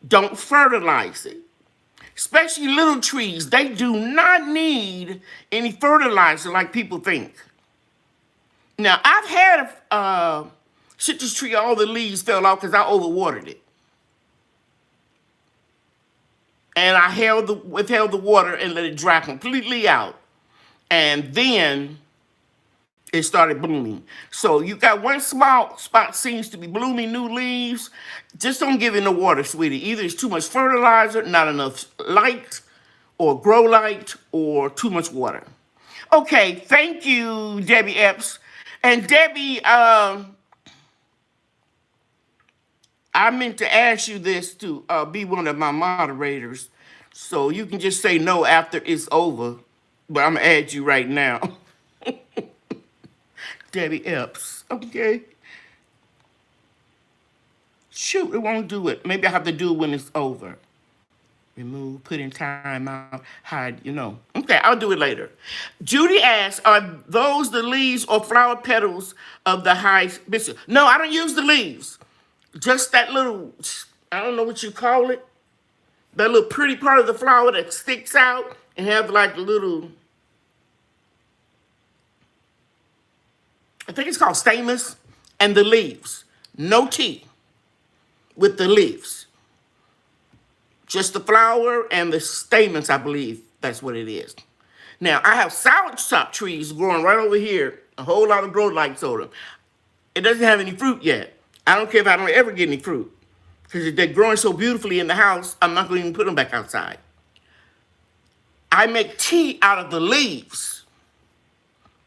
Don't fertilize it. Especially little trees, they do not need any fertilizer like people think. Now, I've had a citrus tree, all the leaves fell off because I overwatered it. And I withheld the water and let it dry completely out. And then it started blooming. So you got one small spot seems to be blooming new leaves. Just don't give it no water, sweetie. Either it's too much fertilizer, not enough light, or grow light, or too much water. Okay, thank you, Debbie Epps. And Debbie, I meant to ask you this to be one of my moderators, so you can just say no after it's over, but I'm going to add you right now. Debbie Epps, okay? Shoot, it won't do it. Maybe I have to do it when it's over. Remove, put in timeout, hide, Okay, I'll do it later. Judy asks, are those the leaves or flower petals of the hibiscus? No, I don't use the leaves. Just that little, I don't know what you call it, that little pretty part of the flower that sticks out and have like a little, I think it's called stamens, and the leaves. No tea with the leaves. Just the flower and the stamens, I believe that's what it is. Now, I have soursop trees growing right over here, a whole lot of grow lights on them. It doesn't have any fruit yet. I don't care if I don't ever get any fruit, because they're growing so beautifully in the house, I'm not going to even put them back outside. I make tea out of the leaves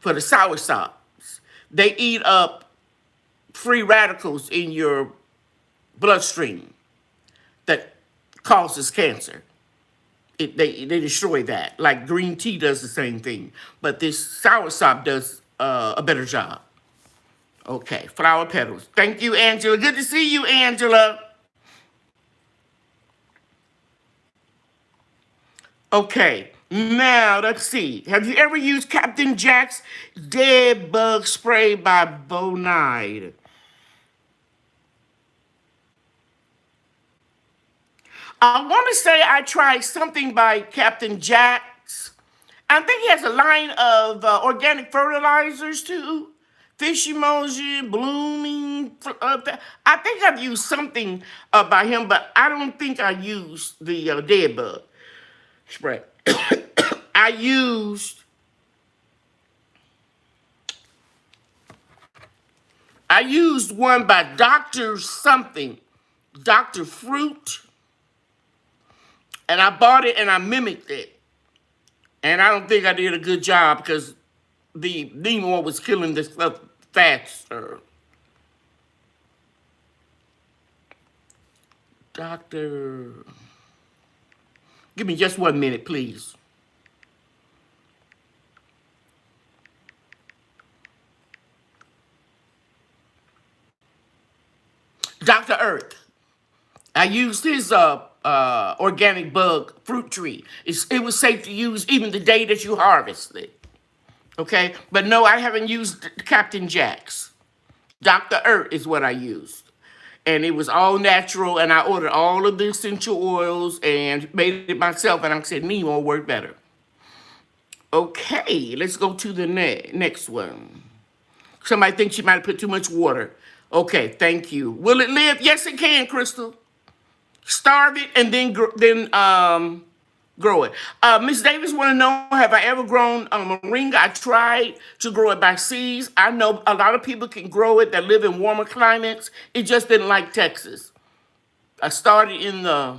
for the soursops. They eat up free radicals in your bloodstream that causes cancer. They destroy that, like green tea does the same thing. But this soursop does a better job. Okay, flower petals. Thank you, Angela. Good to see you, Angela. Okay, now let's see. Have you ever used Captain Jack's Dead Bug Spray by Bonide? I want to say I tried something by Captain Jack's. I think he has a line of organic fertilizers too. Fish emoji, blooming. I think I've used something by him, but I don't think I used the dead bug spray. I used one by Dr. something, Dr. Fruit, and I bought it and I mimicked it. And I don't think I did a good job because the neem oil was killing this stuff faster. Give me just 1 minute, please. Dr. Earth. I used his organic bug fruit tree. It was safe to use even the day that you harvest it. Okay? But no, I haven't used Captain Jack's. Dr. Earth is what I used. And it was all natural, and I ordered all of the essential oils and made it myself, and I said neem oil worked better. Okay, let's go to the next one. Somebody thinks you might have put too much water. Okay, thank you. Will it live? Yes, it can, Crystal. Starve it and then grow it. Miss Davis want to know, have I ever grown moringa? I tried to grow it by seeds. I know a lot of people can grow it that live in warmer climates. It just didn't like Texas. I started in the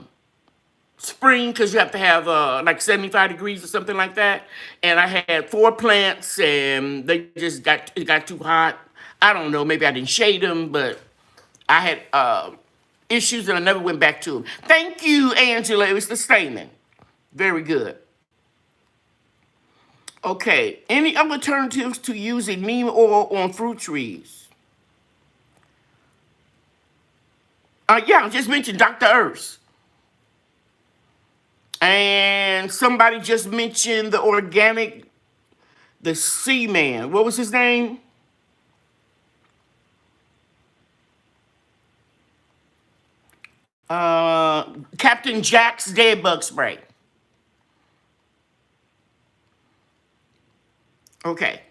spring because you have to have like 75 degrees or something like that. And I had 4 plants and it got too hot. I don't know, maybe I didn't shade them, but I had issues and I never went back to them. Thank you, Angela. It was the statement. Very good. Okay, any alternatives to using neem oil on fruit trees? Yeah, I just mentioned Dr. Earth. And somebody just mentioned the Seaman. What was his name? Captain Jack's dead bug spray. Okay.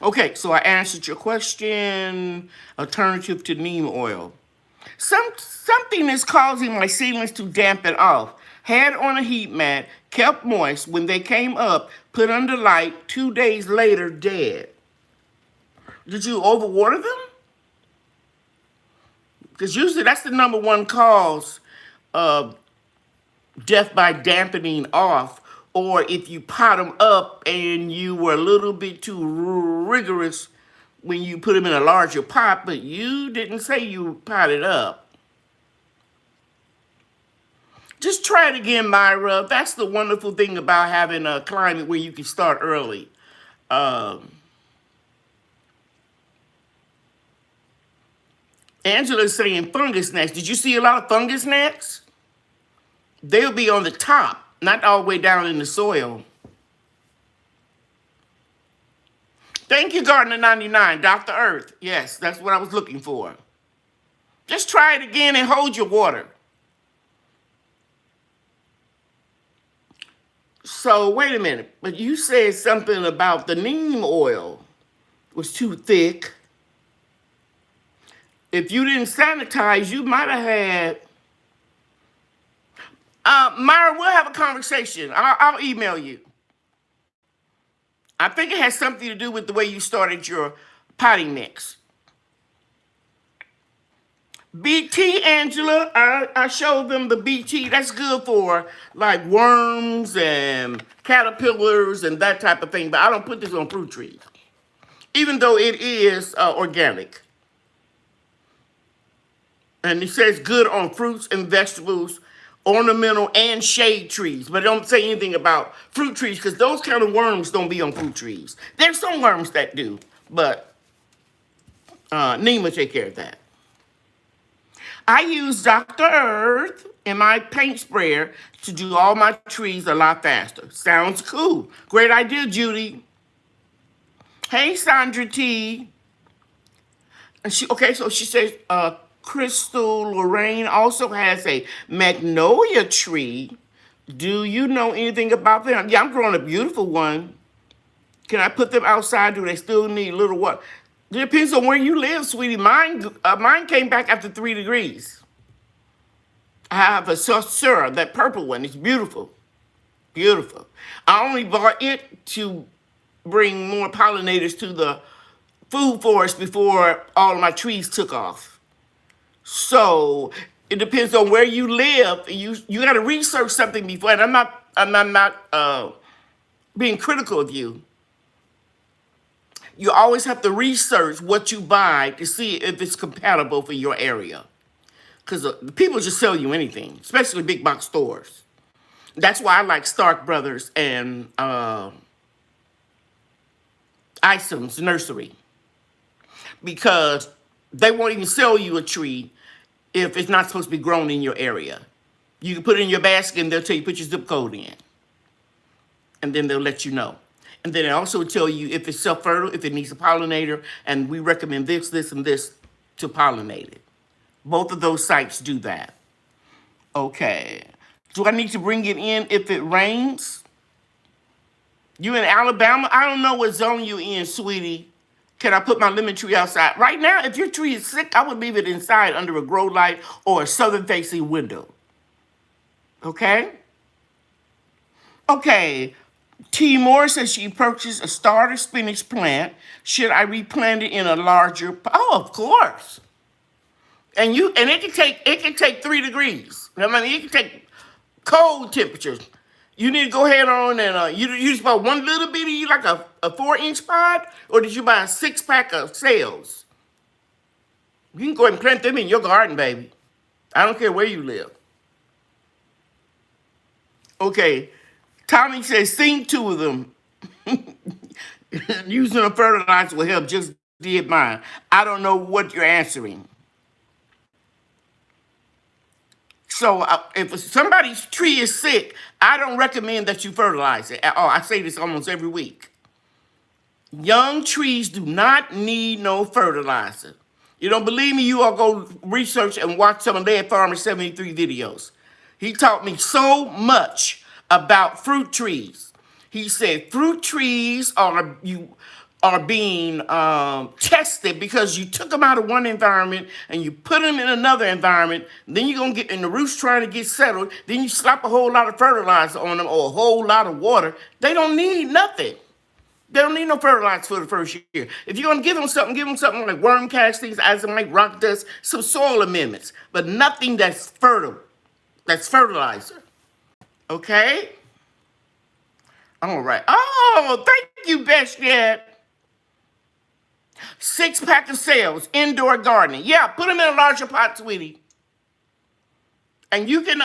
Okay, so I answered your question. Alternative to neem oil. Something is causing my seedlings to dampen off. Had on a heat mat, kept moist. When they came up, put under light. 2 days later, dead. Did you overwater them? Because usually that's the number one cause of death by dampening off. Or if you pot them up and you were a little bit too rigorous when you put them in a larger pot, but you didn't say you potted up. Just try it again, Myra. That's the wonderful thing about having a climate where you can start early. Angela's saying fungus snacks. Did you see a lot of fungus snacks? They'll be on the top, not all the way down in the soil. Thank you, Gardener 99. Dr. Earth. Yes, that's what I was looking for. Just try it again and hold your water. So, wait a minute. But you said something about the neem oil was too thick. If you didn't sanitize, you might have had... Myra, we'll have a conversation. I'll email you. I think it has something to do with the way you started your potty mix. BT, Angela, I showed them the BT. That's good for like worms and caterpillars and that type of thing. But I don't put this on fruit trees, even though it is organic. And it says good on fruits and vegetables, ornamental and shade trees. But it don't say anything about fruit trees because those kind of worms don't be on fruit trees. There's some worms that do, but Neem will take care of that. I use Dr. Earth in my paint sprayer to do all my trees a lot faster. Sounds cool. Great idea, Judy. Hey, Sandra T. And so she says, Crystal Lorraine also has a Magnolia tree. Do you know anything about them? Yeah, I'm growing a beautiful one. Can I put them outside? Do they still need little what? It depends on where you live, sweetie. Mine came back after 3 degrees. I have a Saucera, that purple one. It's beautiful. Beautiful. I only bought it to bring more pollinators to the food forest before all of my trees took off. So it depends on where you live. You got to research something before. And I'm not being critical of you. You always have to research what you buy to see if it's compatible for your area. Because people just sell you anything, especially big box stores. That's why I like Stark Brothers and Isom's Nursery. Because they won't even sell you a tree if it's not supposed to be grown in your area. You can put it in your basket and they'll tell you put your zip code in. And then they'll let you know. And then they also tell you if it's self-fertile, if it needs a pollinator, and we recommend this, this, and this to pollinate it. Both of those sites do that. Okay. Do I need to bring it in if it rains? You in Alabama? I don't know what zone you in, sweetie. Can I put my lemon tree outside? Right now, if your tree is sick, I would leave it inside under a grow light or a southern facing window. Okay? Okay. T. Moore says she purchased a starter spinach plant. Should I replant it in a larger pot? Oh, of course. And it can take 3 degrees. I mean, it can take cold temperatures. You need to go ahead on and you just bought one little bitty like a 4-inch pot, or did you buy a 6-pack of sales? You can go ahead and plant them in your garden, baby. I don't care where you live. Okay, Tommy says sing 2 of them. Using a fertilizer will help. Just did mine. I don't know what you're answering. So if somebody's tree is sick, I don't recommend that you fertilize it at all. I say this almost every week. Young trees do not need no fertilizer. You don't believe me? You all go research and watch some of Lead Farmer 73 videos. He taught me so much about fruit trees. He said fruit trees are being tested because you took them out of one environment and you put them in another environment. Then you're going to get in the roots trying to get settled. Then you slap a whole lot of fertilizer on them or a whole lot of water. They don't need nothing. They don't need no fertilizer for the first year. If you're going to give them something like worm castings, azomite, rock dust, some soil amendments, but nothing that's fertile. That's fertilizer. Okay? All right. Oh, thank you, Best Yet. 6-pack of sales, indoor gardening. Yeah, put them in a larger pot, sweetie. And you can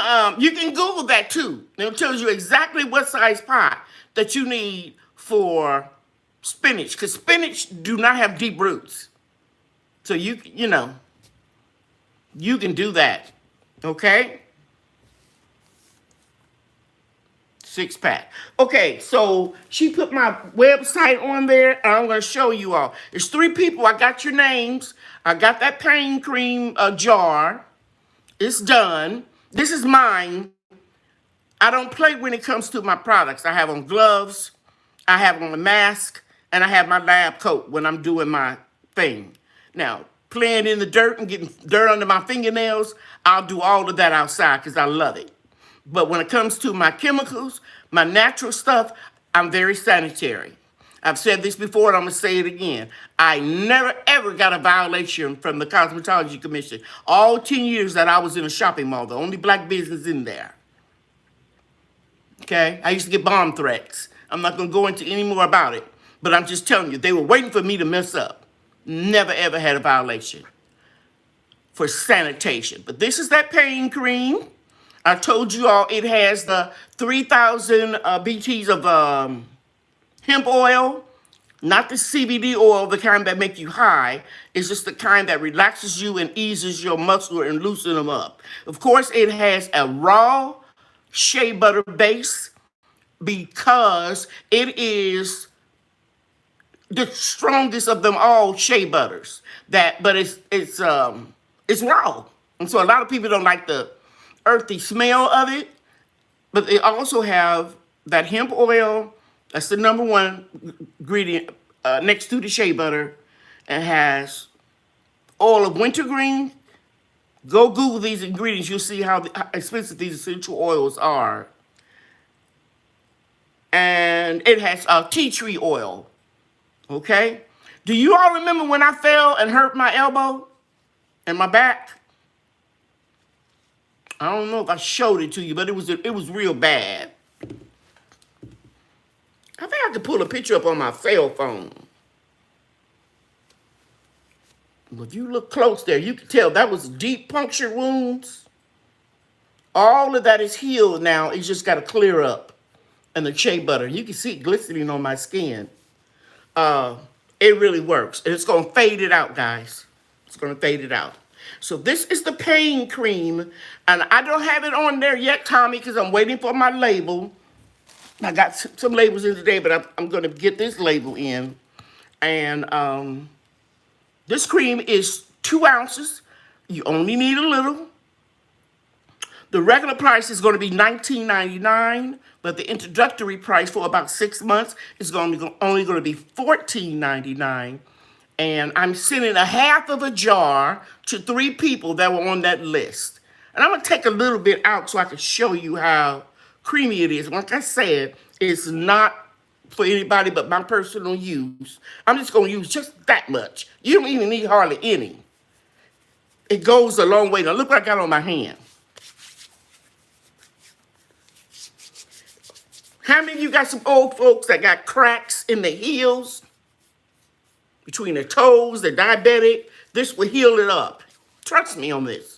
Google that too. It tells you exactly what size pot that you need for spinach, because spinach do not have deep roots. So you can do that. Okay? 6-pack. Okay, so she put my website on there, and I'm going to show you all. There's 3 people. I got your names. I got that pain cream jar. It's done. This is mine. I don't play when it comes to my products. I have on gloves. I have on a mask. And I have my lab coat when I'm doing my thing. Now, playing in the dirt and getting dirt under my fingernails, I'll do all of that outside because I love it. But when it comes to my chemicals, my natural stuff, I'm very sanitary. I've said this before and I'm going to say it again. I never, ever got a violation from the Cosmetology Commission. All 10 years that I was in a shopping mall, the only black business in there. Okay? I used to get bomb threats. I'm not going to go into any more about it. But I'm just telling you, they were waiting for me to mess up. Never, ever had a violation for sanitation. But this is that pain cream. I told you all it has the 3,000 BTs of hemp oil, not the CBD oil, the kind that make you high. It's just the kind that relaxes you and eases your muscle and loosens them up. Of course, it has a raw shea butter base because it is the strongest of them all shea butters. But it's raw, and so a lot of people don't like the earthy smell of it. But they also have that hemp oil. That's the number 1 ingredient next to the shea butter, and has oil of wintergreen. Go Google these ingredients. You'll see how expensive these essential oils are. And it has tea tree oil. Okay? Do you all remember when I fell and hurt my elbow and my back? I don't know if I showed it to you, but it was real bad. I think I could pull a picture up on my cell phone. If you look close there, you can tell that was deep puncture wounds. All of that is healed now. It's just got to clear up. And the shea butter, you can see it glistening on my skin. It really works. And it's going to fade it out, guys. It's going to fade it out. So this is the pain cream. And I don't have it on there yet, Tommy, because I'm waiting for my label. I got some labels in today, but I'm going to get this label in. And this cream is 2 ounces. You only need a little. The regular price is going to be $19.99, but the introductory price for about 6 months is only going to be $14.99. And I'm sending a half of a jar to 3 people that were on that list. And I'm going to take a little bit out so I can show you how creamy it is. Like I said, it's not for anybody but my personal use. I'm just going to use just that much. You don't even need hardly any. It goes a long way. Now look what I got on my hand. How many of you got some old folks that got cracks in the heels, between the toes, they're diabetic? This will heal it up. Trust me on this.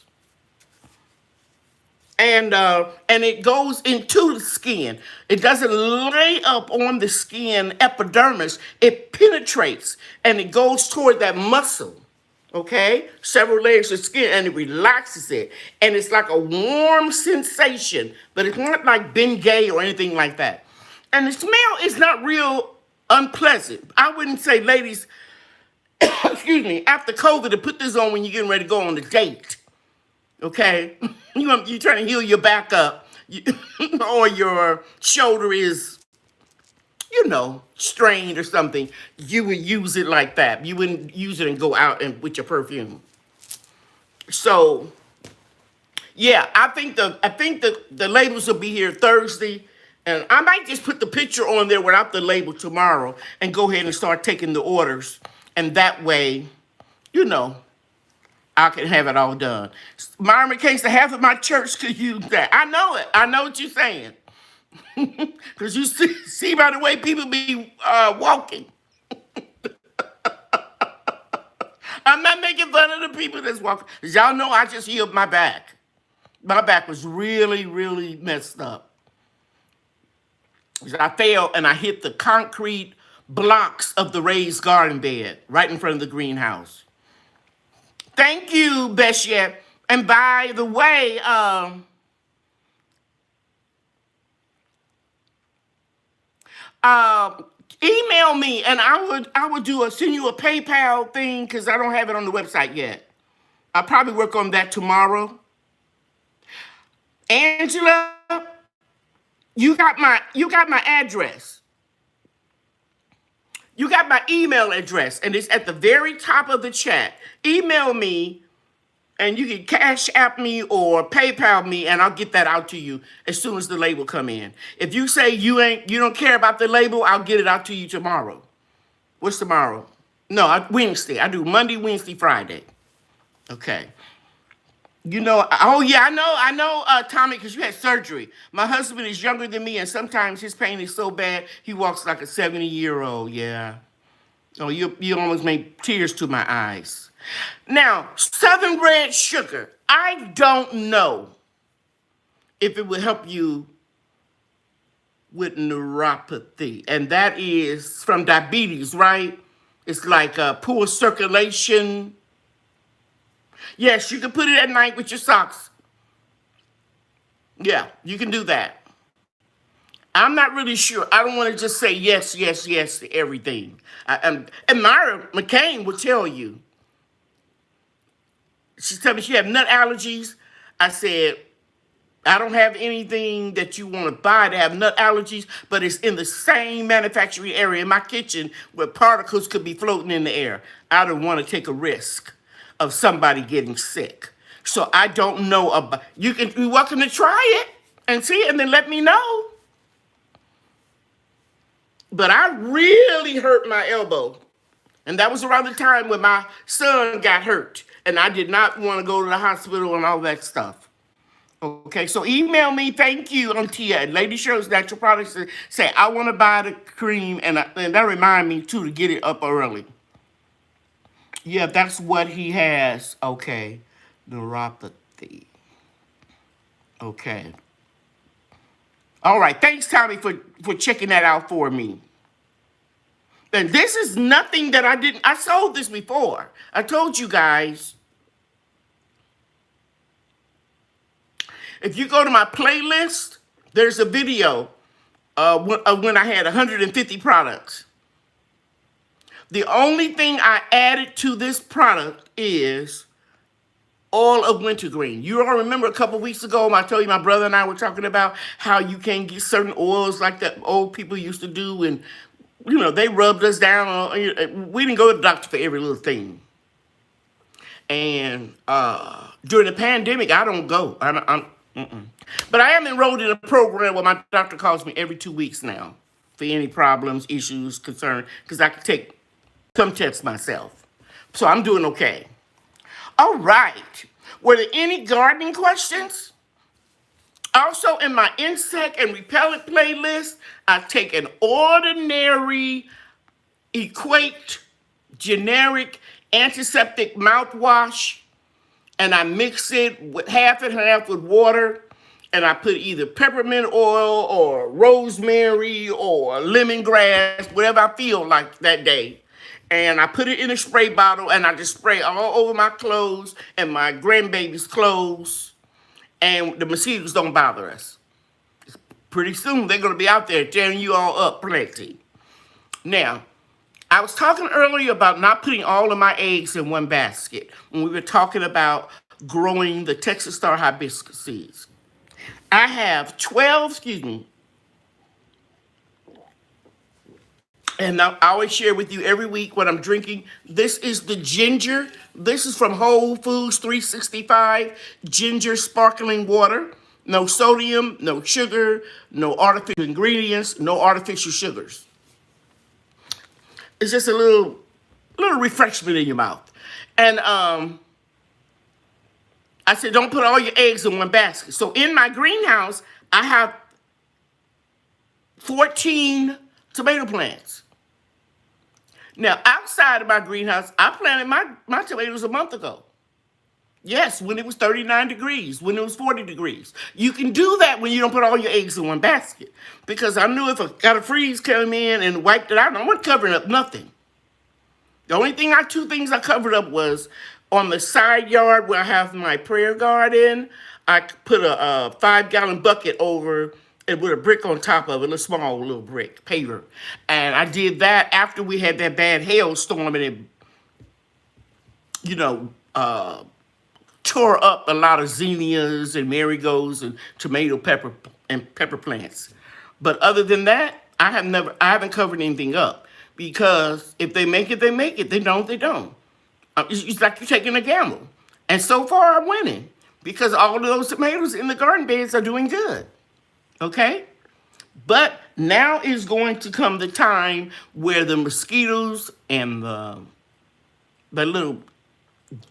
And it goes into the skin. It doesn't lay up on the skin epidermis. It penetrates and it goes toward that muscle. Okay? Several layers of skin, and it relaxes it. And it's like a warm sensation, but it's not like Bengay or anything like that. And the smell is not real unpleasant. I wouldn't say, ladies, excuse me, after COVID, to put this on when you're getting ready to go on a date. Okay? You're trying to heal your back up, or your shoulder is, strained or something. You would use it like that. You wouldn't use it and go out and with your perfume. So, yeah, I think the labels will be here Thursday, and I might just put the picture on there without the label tomorrow and go ahead and start taking the orders, and that way, I can have it all done. Myra McCain said half of my church could use that. I know it. I know what you're saying. Because you see by the way people be walking. I'm not making fun of the people that's walking. Because y'all know I just healed my back. My back was really, really messed up. I fell and I hit the concrete blocks of the raised garden bed right in front of the greenhouse. Thank you, Bessie. And by the way, email me and I would send you a PayPal thing because I don't have it on the website yet. I'll probably work on that tomorrow. Angela, you got my address. You got my email address, and it's at the very top of the chat. Email me, and you can Cash App me or PayPal me, and I'll get that out to you as soon as the label come in. If you say you don't care about the label, I'll get it out to you tomorrow. What's tomorrow? No, Wednesday. I do Monday, Wednesday, Friday. Okay. I know, Tommy, because you had surgery. My husband is younger than me, and sometimes his pain is so bad, he walks like a 70-year-old, yeah. Oh, you almost made tears to my eyes. Now, Southern Red Sugar, I don't know if it will help you with neuropathy, and that is from diabetes, right? It's like poor circulation. Yes, you can put it at night with your socks. Yeah, you can do that. I'm not really sure. I don't want to just say yes, yes, yes to everything. And Myra McCain will tell you. She told me she had nut allergies. I said, I don't have anything that you want to buy to have nut allergies, but it's in the same manufacturing area in my kitchen where particles could be floating in the air. I don't want to take a risk of somebody getting sick. So I don't know about, you're welcome to try it and see it and then let me know. But I really hurt my elbow. And that was around the time when my son got hurt. And I did not want to go to the hospital and all that stuff. Okay, so email me, thank you, Tia, at Lady Cheryl's Natural Products. Say, I want to buy the cream. And that remind me, too, to get it up early. Yeah, that's what he has. Okay. Neuropathy. Okay. All right. Thanks, Tommy, for checking that out for me. And this is nothing that I sold this before. I told you guys. If you go to my playlist, there's a video when I had 150 products. The only thing I added to this product is oil of wintergreen. You all remember a couple weeks ago, I told you my brother and I were talking about how you can get certain oils like that old people used to do, and they rubbed us down. We didn't go to the doctor for every little thing. And during the pandemic, I don't go. But I am enrolled in a program where my doctor calls me every 2 weeks now for any problems, issues, concern, because I can take some tests myself. So I'm doing okay. All right. Were there any gardening questions? Also, in my insect and repellent playlist, I take an ordinary, equate, generic antiseptic mouthwash, and I mix it with half and half with water, and I put either peppermint oil or rosemary or lemongrass, whatever I feel like that day. And I put it in a spray bottle, and I just spray all over my clothes and my grandbaby's clothes, and the mosquitoes don't bother us. Pretty soon, they're going to be out there tearing you all up plenty. Now, I was talking earlier about not putting all of my eggs in one basket when we were talking about growing the Texas Star hibiscus seeds. I have 12, and I always share with you every week what I'm drinking. This is the ginger. This is from Whole Foods 365 ginger sparkling water. No sodium, no sugar, no artificial ingredients, no artificial sugars. It's just a little refreshment in your mouth. And I said, don't put all your eggs in one basket. So in my greenhouse, I have 14 tomato plants. Now, outside of my greenhouse, I planted my tomatoes a month ago. Yes, when it was 39 degrees, when it was 40 degrees. You can do that when you don't put all your eggs in one basket. Because I knew if I got a freeze came in and wiped it out, I wasn't covering up nothing. The only thing, two things I covered up was on the side yard where I have my prayer garden, I put a 5-gallon bucket over it with a brick on top of it, a small little brick, paver. And I did that after we had that bad hailstorm and it, tore up a lot of zinnias and marigolds and tomato pepper plants. But other than that, I haven't covered anything up, because if they make it, they make it. They don't, they don't. It's like you're taking a gamble. And so far, I'm winning, because all of those tomatoes in the garden beds are doing good. Okay? But now is going to come the time where the mosquitoes and the little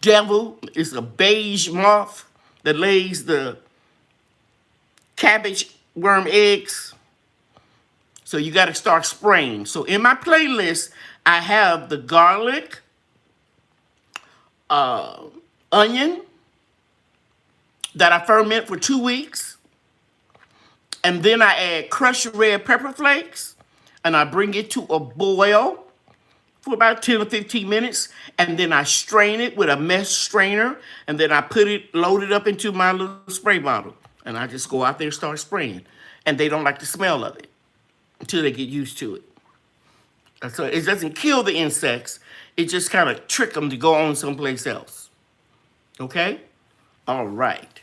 devil is a beige moth that lays the cabbage worm eggs. So you got to start spraying. So in my playlist, I have the garlic, onion that I ferment for 2 weeks. And then I add crushed red pepper flakes, and I bring it to a boil for about 10 or 15 minutes, and then I strain it with a mesh strainer, and then I load it up into my little spray bottle, and I just go out there and start spraying. And they don't like the smell of it until they get used to it. So it doesn't kill the insects, it just kind of tricks them to go on someplace else. Okay? All right.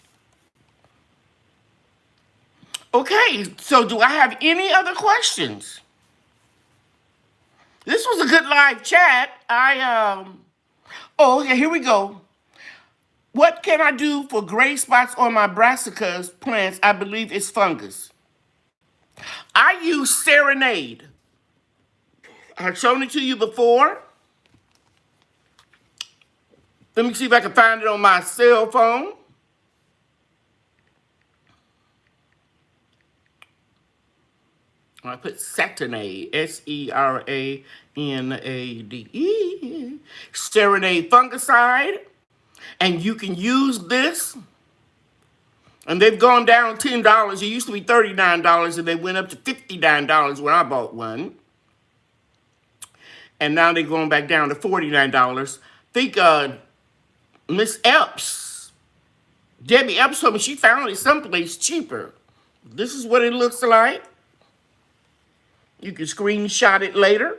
Okay, so do I have any other questions? This was a good live chat. Oh, yeah, here we go. What can I do for gray spots on my brassicas plants? I believe it's fungus. I use Serenade. I've shown it to you before. Let me see if I can find it on my cell phone. I put Serenade, Serenade, Serenade fungicide, and you can use this. And they've gone down $10. It used to be $39, and they went up to $59 when I bought one. And now they're going back down to $49. Think Miss Epps, Debbie Epps told me she found it someplace cheaper. This is what it looks like. You can screenshot it later.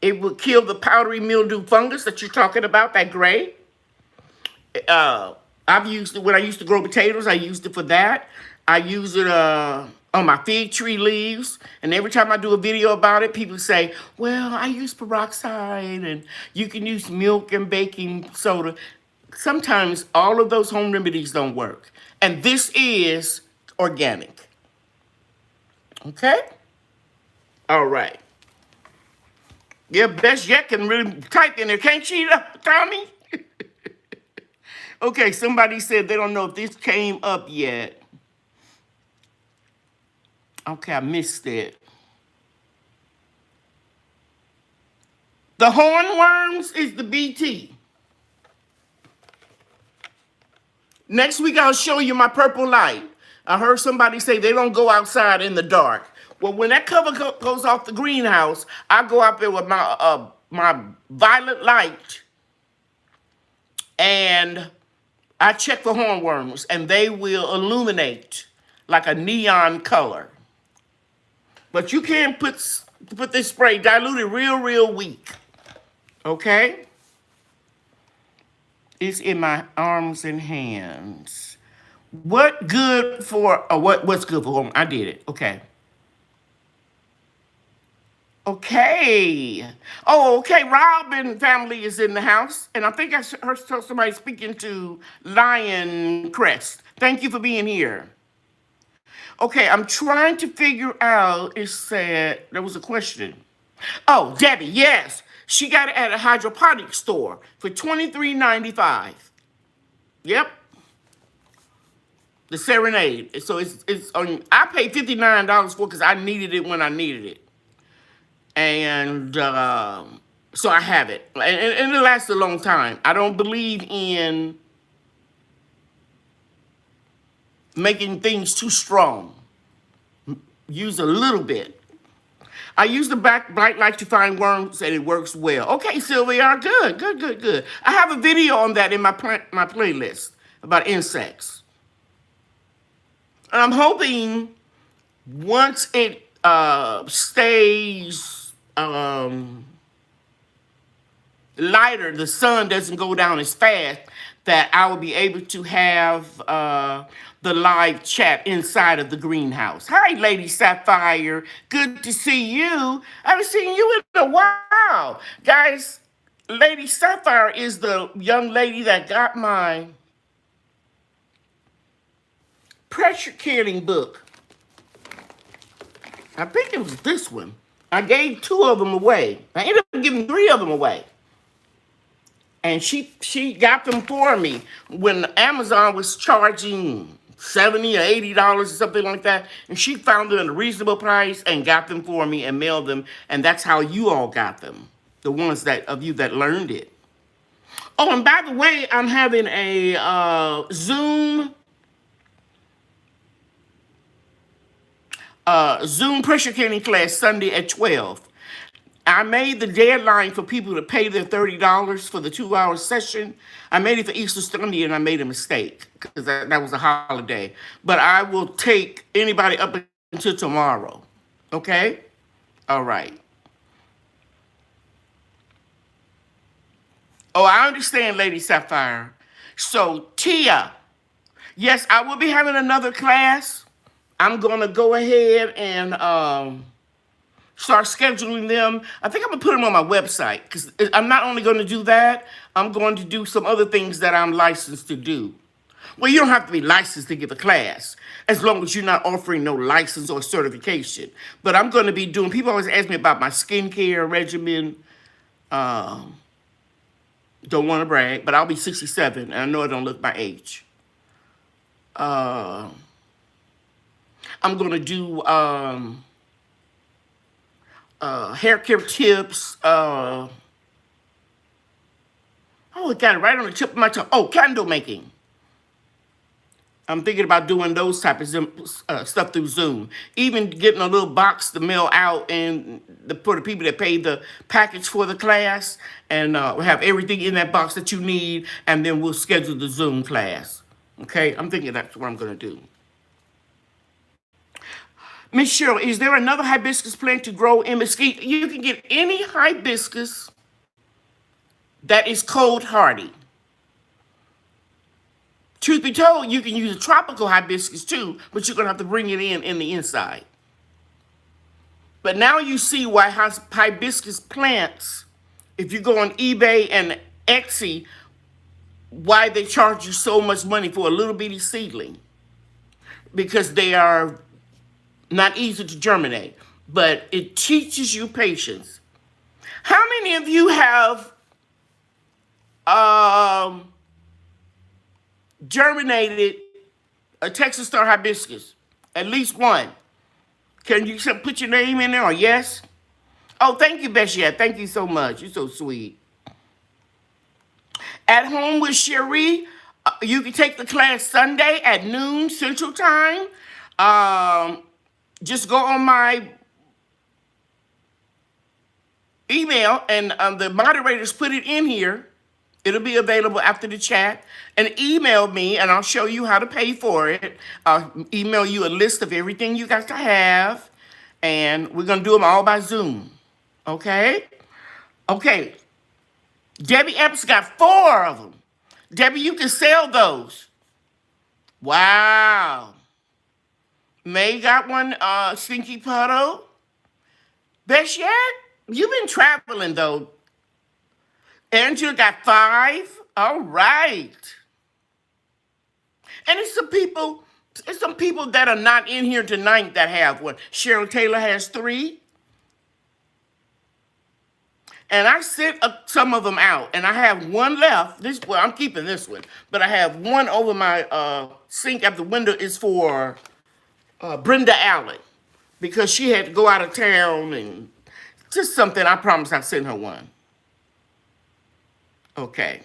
It will kill the powdery mildew fungus that you're talking about, that gray. I've used it when I used to grow potatoes. I used it for that. I use it, on my fig tree leaves. And every time I do a video about it, people say, well, I use peroxide and you can use milk and baking soda. Sometimes all of those home remedies don't work. And this is organic. Okay? All right. Yeah, best yet can really type in there. Can't she, Tommy? Okay, somebody said they don't know if this came up yet. Okay, I missed it. The hornworms is the BT. Next week, I'll show you my purple light. I heard somebody say they don't go outside in the dark. Well, when that cover goes off the greenhouse, I go out there with my violet light, and I check for hornworms, and they will illuminate like a neon color. But you can put this spray, dilute it real weak. Okay? It's in my arms and hands. What's good for hormones? I did it. Okay. Okay. Oh, okay. Robin family is in the house. And I think I heard somebody speaking to Lion Crest. Thank you for being here. Okay, I'm trying to figure out, it said, there was a question. Oh, Debbie, yes. She got it at a hydroponic store for $23.95. Yep. The Serenade. So it's on, I paid $59 for it because I needed it when I needed it. And so I have it. And it lasts a long time. I don't believe in making things too strong. Use a little bit. I use the bright light to find worms, and it works well. Okay, Sylvia, good. I have a video on that in my playlist about insects. And I'm hoping once it stays lighter, the sun doesn't go down as fast, that I will be able to have the live chat inside of the greenhouse. Hi, Lady Sapphire. Good to see you. I haven't seen you in a while. Guys, Lady Sapphire is the young lady that got my pressure canning book. I think it was this one. I gave 2 of them away. I ended up giving 3 of them away. And she got them for me when Amazon was charging $70 or $80 or something like that. And she found them at a reasonable price and got them for me and mailed them. And that's how you all got them. The ones of you that learned it. Oh, and by the way, I'm having a Zoom pressure canning class Sunday at 12. I made the deadline for people to pay their $30 for the 2-hour session. I made it for Easter Sunday, and I made a mistake because that was a holiday. But I will take anybody up until tomorrow. Okay? All right. Oh, I understand, Lady Sapphire. So, Tia, yes, I will be having another class. I'm going to go ahead and start scheduling them. I think I'm going to put them on my website because I'm not only going to do that, I'm going to do some other things that I'm licensed to do. Well, you don't have to be licensed to give a class as long as you're not offering no license or certification. But I'm going to be doing, people always ask me about my skincare regimen. Don't want to brag, but I'll be 67 and I know I don't look my age. I'm going to do hair care tips. Oh, I got it right on the tip of my tongue. Oh, candle making. I'm thinking about doing those type of stuff through Zoom. Even getting a little box to mail out and for the people that pay the package for the class, and we'll have everything in that box that you need, and then we'll schedule the Zoom class. Okay, I'm thinking that's what I'm going to do. Miss Cheryl, is there another hibiscus plant to grow in mesquite? You can get any hibiscus that is cold hardy Truth be told, you can use a tropical hibiscus too, but you're going to have to bring it in the inside. But now you see why hibiscus plants, if you go on eBay and Etsy, why they charge you so much money for a little bitty seedling. Because they are not easy to germinate. But it teaches you patience. How many of you have germinated a Texas Star hibiscus? At least one. Can you put your name in there or yes? Oh, thank you, Bessie. Thank you so much. You're so sweet. At Home with Cherie, you can take the class Sunday at noon Central Time. Just go on my email and the moderators put it in here. It'll be available after the chat. And email me and I'll show you how to pay for it. I'll email you a list of everything you got to have. And we're going to do them all by Zoom. Okay? Okay. Debbie Epps got 4 of them. Debbie, you can sell those. Wow. May got one, Stinky Puddle. Best yet, you've been traveling though. Angela got 5. All right. And it's some people that are not in here tonight that have one. Cheryl Taylor has 3. And I sent some of them out, and I have one left. Well, I'm keeping this one, but I have one over my sink at the window. Is for Brenda Allen because she had to go out of town and just something. I promised I'd send her one. Okay.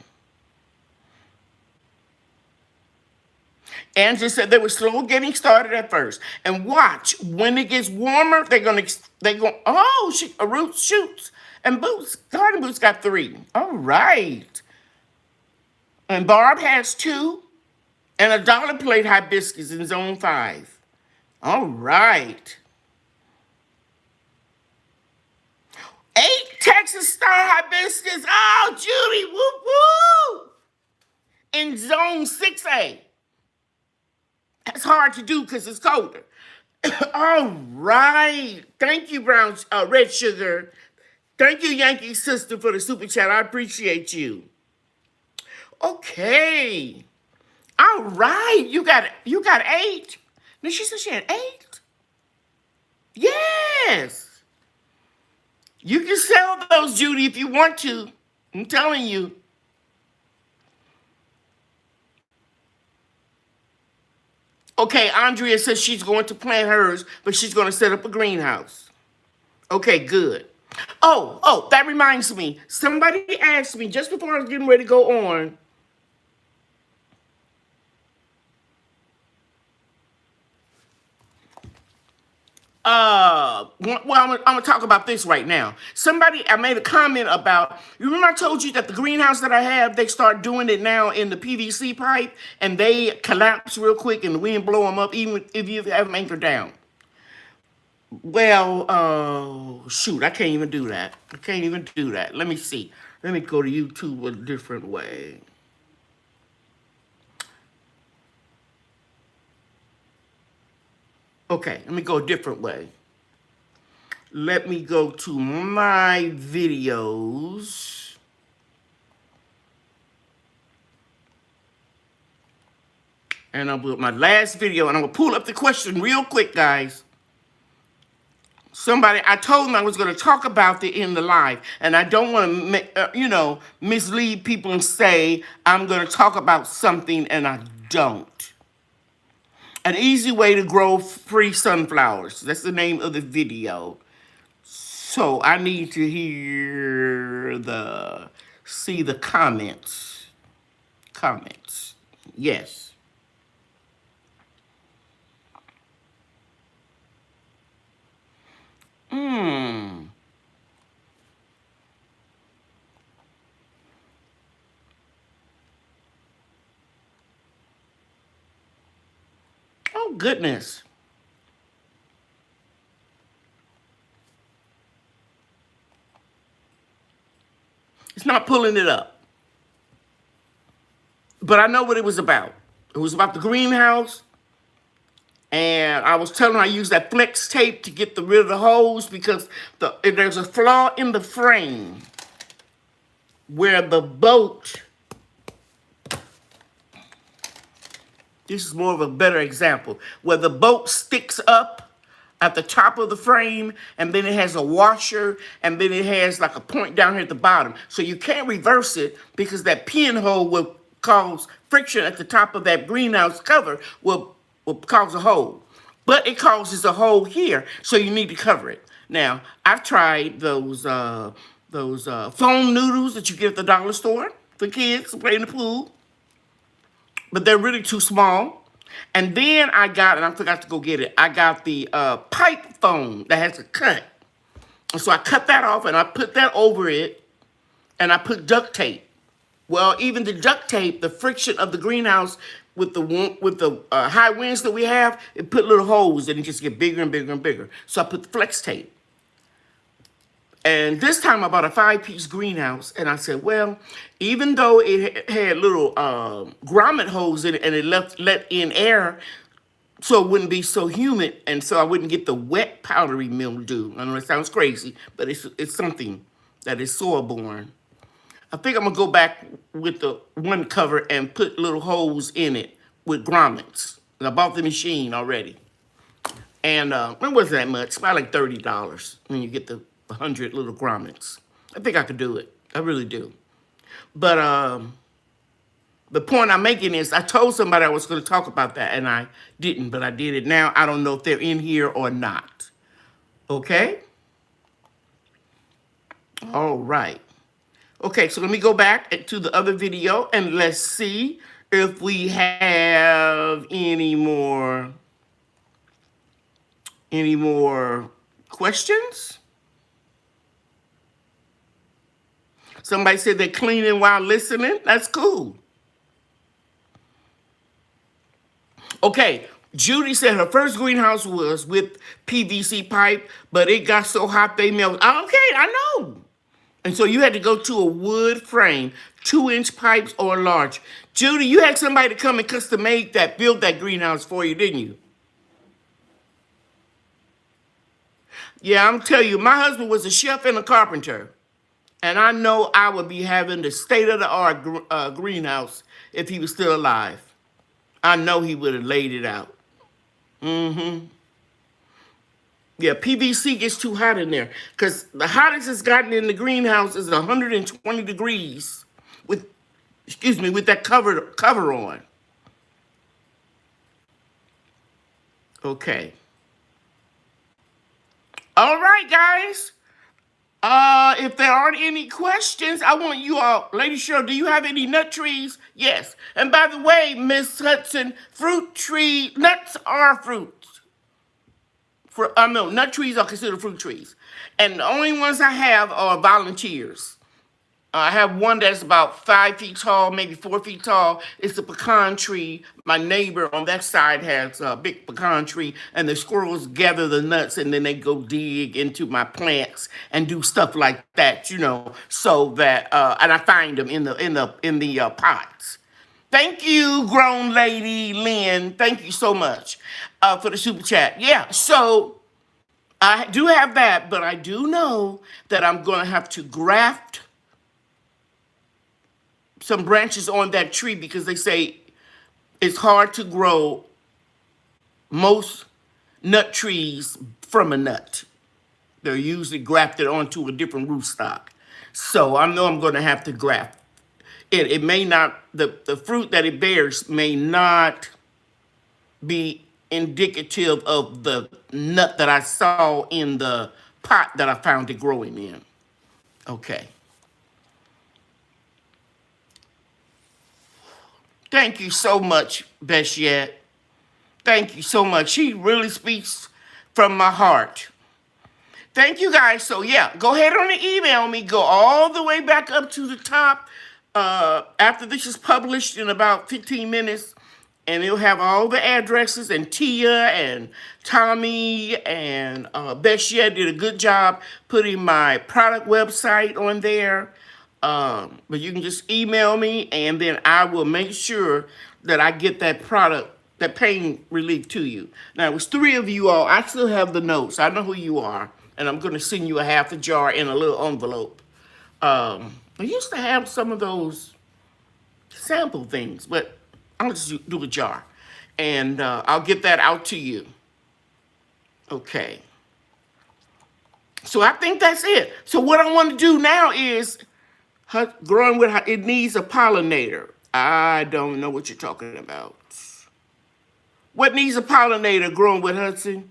Angela said they were slow getting started at first, and watch when it gets warmer. They go. Oh, Ruth shoots. And Boots, Garden Boots got 3. All right. And Barb has 2. And a dollar plate hibiscus in zone 5. All right. 8 Texas Star hibiscus. Oh, Judy, whoop, whoop. In zone 6A. That's hard to do because it's colder. All right. Thank you, Red Sugar. Thank you, Yankee Sister, for the super chat. I appreciate you. Okay. All right. You got 8. Now she said she had 8. Yes. You can sell those, Judy, if you want to. I'm telling you. Okay, Andrea says she's going to plant hers, but she's going to set up a greenhouse. Okay, good. Oh, that reminds me. Somebody asked me just before I was getting ready to go on. Well, I'm gonna talk about this right now. I made a comment about, you remember I told you that the greenhouse that I have, they start doing it now in the PVC pipe, and they collapse real quick and the wind blow them up, even if you have them anchored down. Well, shoot, I can't even do that. Let me see. Let me go to YouTube a different way. Okay, let me go a different way. Let me go to my videos. And I'll put my last video, and I'm going to pull up the question real quick, guys. I told them I was going to talk about it in the live, and I don't want to, mislead people and say I'm going to talk about something and I don't. An easy way to grow free sunflowers. That's the name of the video. So I need to see the comments. Yes. Oh, goodness. It's not pulling it up. But I know what it was about. It was about the greenhouse. And I was telling her I used that flex tape to get rid of the holes because there's a flaw in the frame where the boat, this is more of a better example, where the boat sticks up at the top of the frame, and then it has a washer, and then it has like a point down here at the bottom. So you can't reverse it because that pinhole will cause friction at the top of that greenhouse cover will cause a hole. But it causes a hole here, so you need to cover it. Now, I've tried those foam noodles that you get at the dollar store for kids to play in the pool, but they're really too small. And then I forgot to go get it, I got the pipe foam that has a cut. And so I cut that off and I put that over it, and I put duct tape. Well, even the duct tape, the friction of the greenhouse with the high winds that we have, it put little holes and it just get bigger and bigger and bigger. So I put the flex tape. And this time I bought a 5-piece greenhouse, and I said, well, even though it had little grommet holes in it and it let in air so it wouldn't be so humid and so I wouldn't get the wet powdery mildew. I know it sounds crazy, but it's something that is soil-borne. I think I'm going to go back with the one cover and put little holes in it with grommets. I bought the machine already. And it wasn't that much, about like $30 when you get the 100 little grommets. I think I could do it. I really do. But the point I'm making is I told somebody I was going to talk about that, and I didn't, but I did it now. I don't know if they're in here or not. Okay? All right. Okay, so let me go back to the other video, and let's see if we have any more questions. Somebody said they're cleaning while listening. That's cool. Okay, Judy said her first greenhouse was with PVC pipe, but it got so hot they melted. Okay, I know. And so you had to go to a wood frame, 2-inch pipes or large. Judy, you had somebody to come and custom make that, build that greenhouse for you, didn't you? Yeah, I'm telling you, my husband was a chef and a carpenter. And I know I would be having the state-of-the-art greenhouse if he was still alive. I know he would have laid it out. Mm-hmm. Yeah, PVC gets too hot in there because the hottest it's gotten in the greenhouse is 120 degrees with that cover on. Okay. All right, guys. If there aren't any questions, I want you all, Lady Cheryl, do you have any nut trees? Yes. And by the way, Miss Hudson, nuts are fruits. No, nut trees are considered fruit trees. And the only ones I have are volunteers. I have one that's about 5 feet tall, maybe 4 feet tall. It's a pecan tree. My neighbor on that side has a big pecan tree, and the squirrels gather the nuts, and then they go dig into my plants and do stuff like that, so that and I find them in the pots. Thank you, grown lady Lynn. Thank you so much for the super chat. Yeah, so I do have that, but I do know that I'm going to have to graft some branches on that tree because they say it's hard to grow most nut trees from a nut. They're usually grafted onto a different rootstock. So I know I'm going to have to graft it. It may not, the fruit that it bears may not be indicative of the nut that I saw in the pot that I found it growing in. Okay. Thank you so much, Best Yet. Thank you so much. She really speaks from my heart. Thank you, guys. So, yeah, go ahead on and email me. Go all the way back up to the top after this is published in about 15 minutes. And it'll have all the addresses. And Tia and Tommy and Best Yet did a good job putting my product website on there. But you can just email me, and then I will make sure that I get that product, that pain relief to you. Now, it was 3 of you all. I still have the notes. I know who you are. And I'm going to send you a half a jar in a little envelope. I used to have some of those sample things, but I'll just do a jar. And I'll get that out to you. Okay. So I think that's it. So what I want to do now is growing with, it needs a pollinator. I don't know what you're talking about. What needs a pollinator growing with Hudson?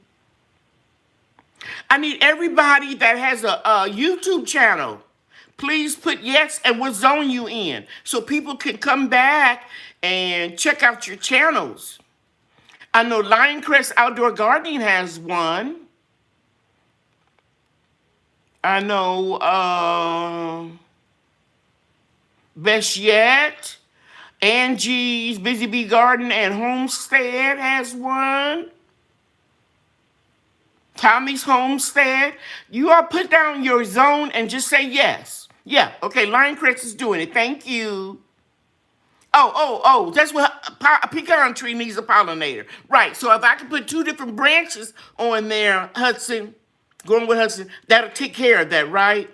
I need everybody that has a YouTube channel. Please put yes and what zone you in so people can come back and check out your channels. I know Lioncrest Outdoor Gardening has one. I know Best Yet, Angie's Busy Bee Garden and Homestead has one. Tommy's Homestead. You all put down your zone and just say yes. Yeah, okay, Lioncrest is doing it. Thank you. Oh, that's what a pecan tree needs a pollinator. Right, so if I can put 2 different branches on there, Hudson, growing with Hudson, that'll take care of that, right?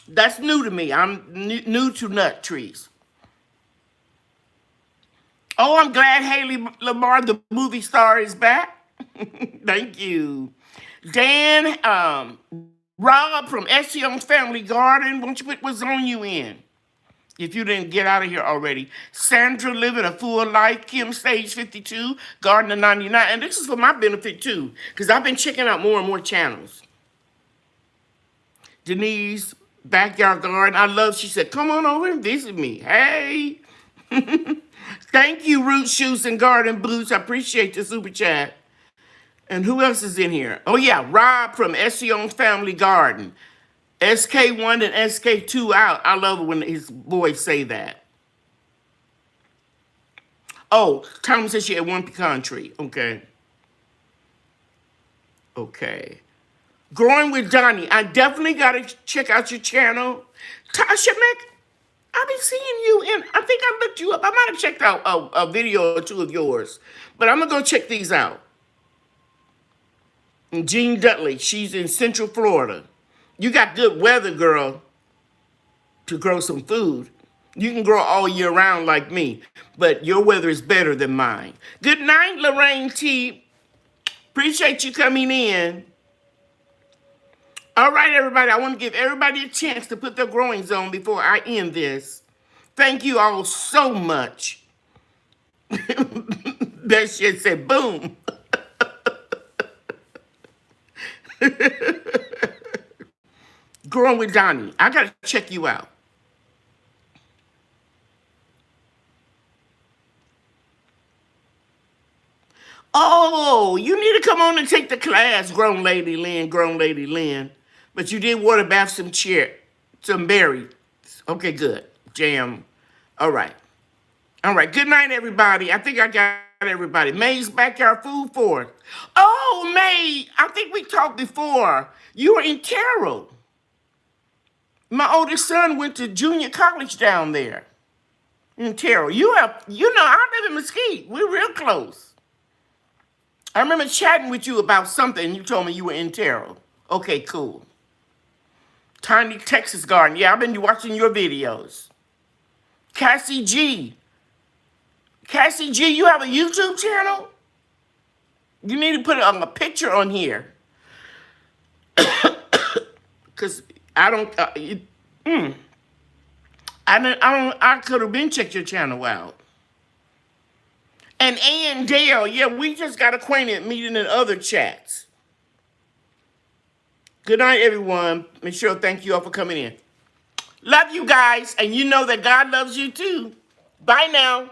That's new to me. I'm new to nut trees. Oh, I'm glad Haley Lamar, the movie star, is back. Thank you. Dan, Rob from Ession's Family Garden, won't you put what zone you in? If you didn't get out of here already. Sandra living a full life. Kim stage 52. Gardener 99. And this is for my benefit too. Because I've been checking out more and more channels. Denise, Backyard Garden. I love, she said, come on over and visit me. Hey. Thank you, Root Shoes and Garden Blues. I appreciate the super chat. And who else is in here? Oh yeah, Rob from Ession's Family Garden. SK1 and SK2 out. I love it when his boys say that. Oh, Tom says she had 1 pecan tree. Okay. Okay. Growing with Donnie. I definitely got to check out your channel. Tasha Mac, I've been seeing you in, I think I looked you up. I might have checked out a video or 2 of yours. But I'm going to go check these out. And Jean Dudley, she's in Central Florida. You got good weather, girl, to grow some food. You can grow all year round like me, but your weather is better than mine. Good night, Lorraine T. Appreciate you coming in. All right, everybody, I want to give everybody a chance to put their growing zone before I end this. Thank you all so much. That shit said boom. Growing with Donnie. I got to check you out. Oh, you need to come on and take the class, Grown Lady Lynn. But you did water bath some berries. Okay, good. Jam. All right. Good night, everybody. I think I got everybody. May's Backyard Food Forest. Oh, May, I think we talked before. You were in Carroll. My oldest son went to junior college down there in Terrell. I live in Mesquite. We're real close. I remember chatting with you about something, and you told me you were in Terrell. Okay, cool. Tiny Texas Garden. Yeah, I've been watching your videos. Cassie G. You have a YouTube channel? You need to put a picture on here. Because I don't, I could have been checked your channel out. And Ann Dale, yeah, we just got acquainted meeting in other chats. Good night, everyone. Make sure thank you all for coming in. Love you guys, and you know that God loves you too. Bye now.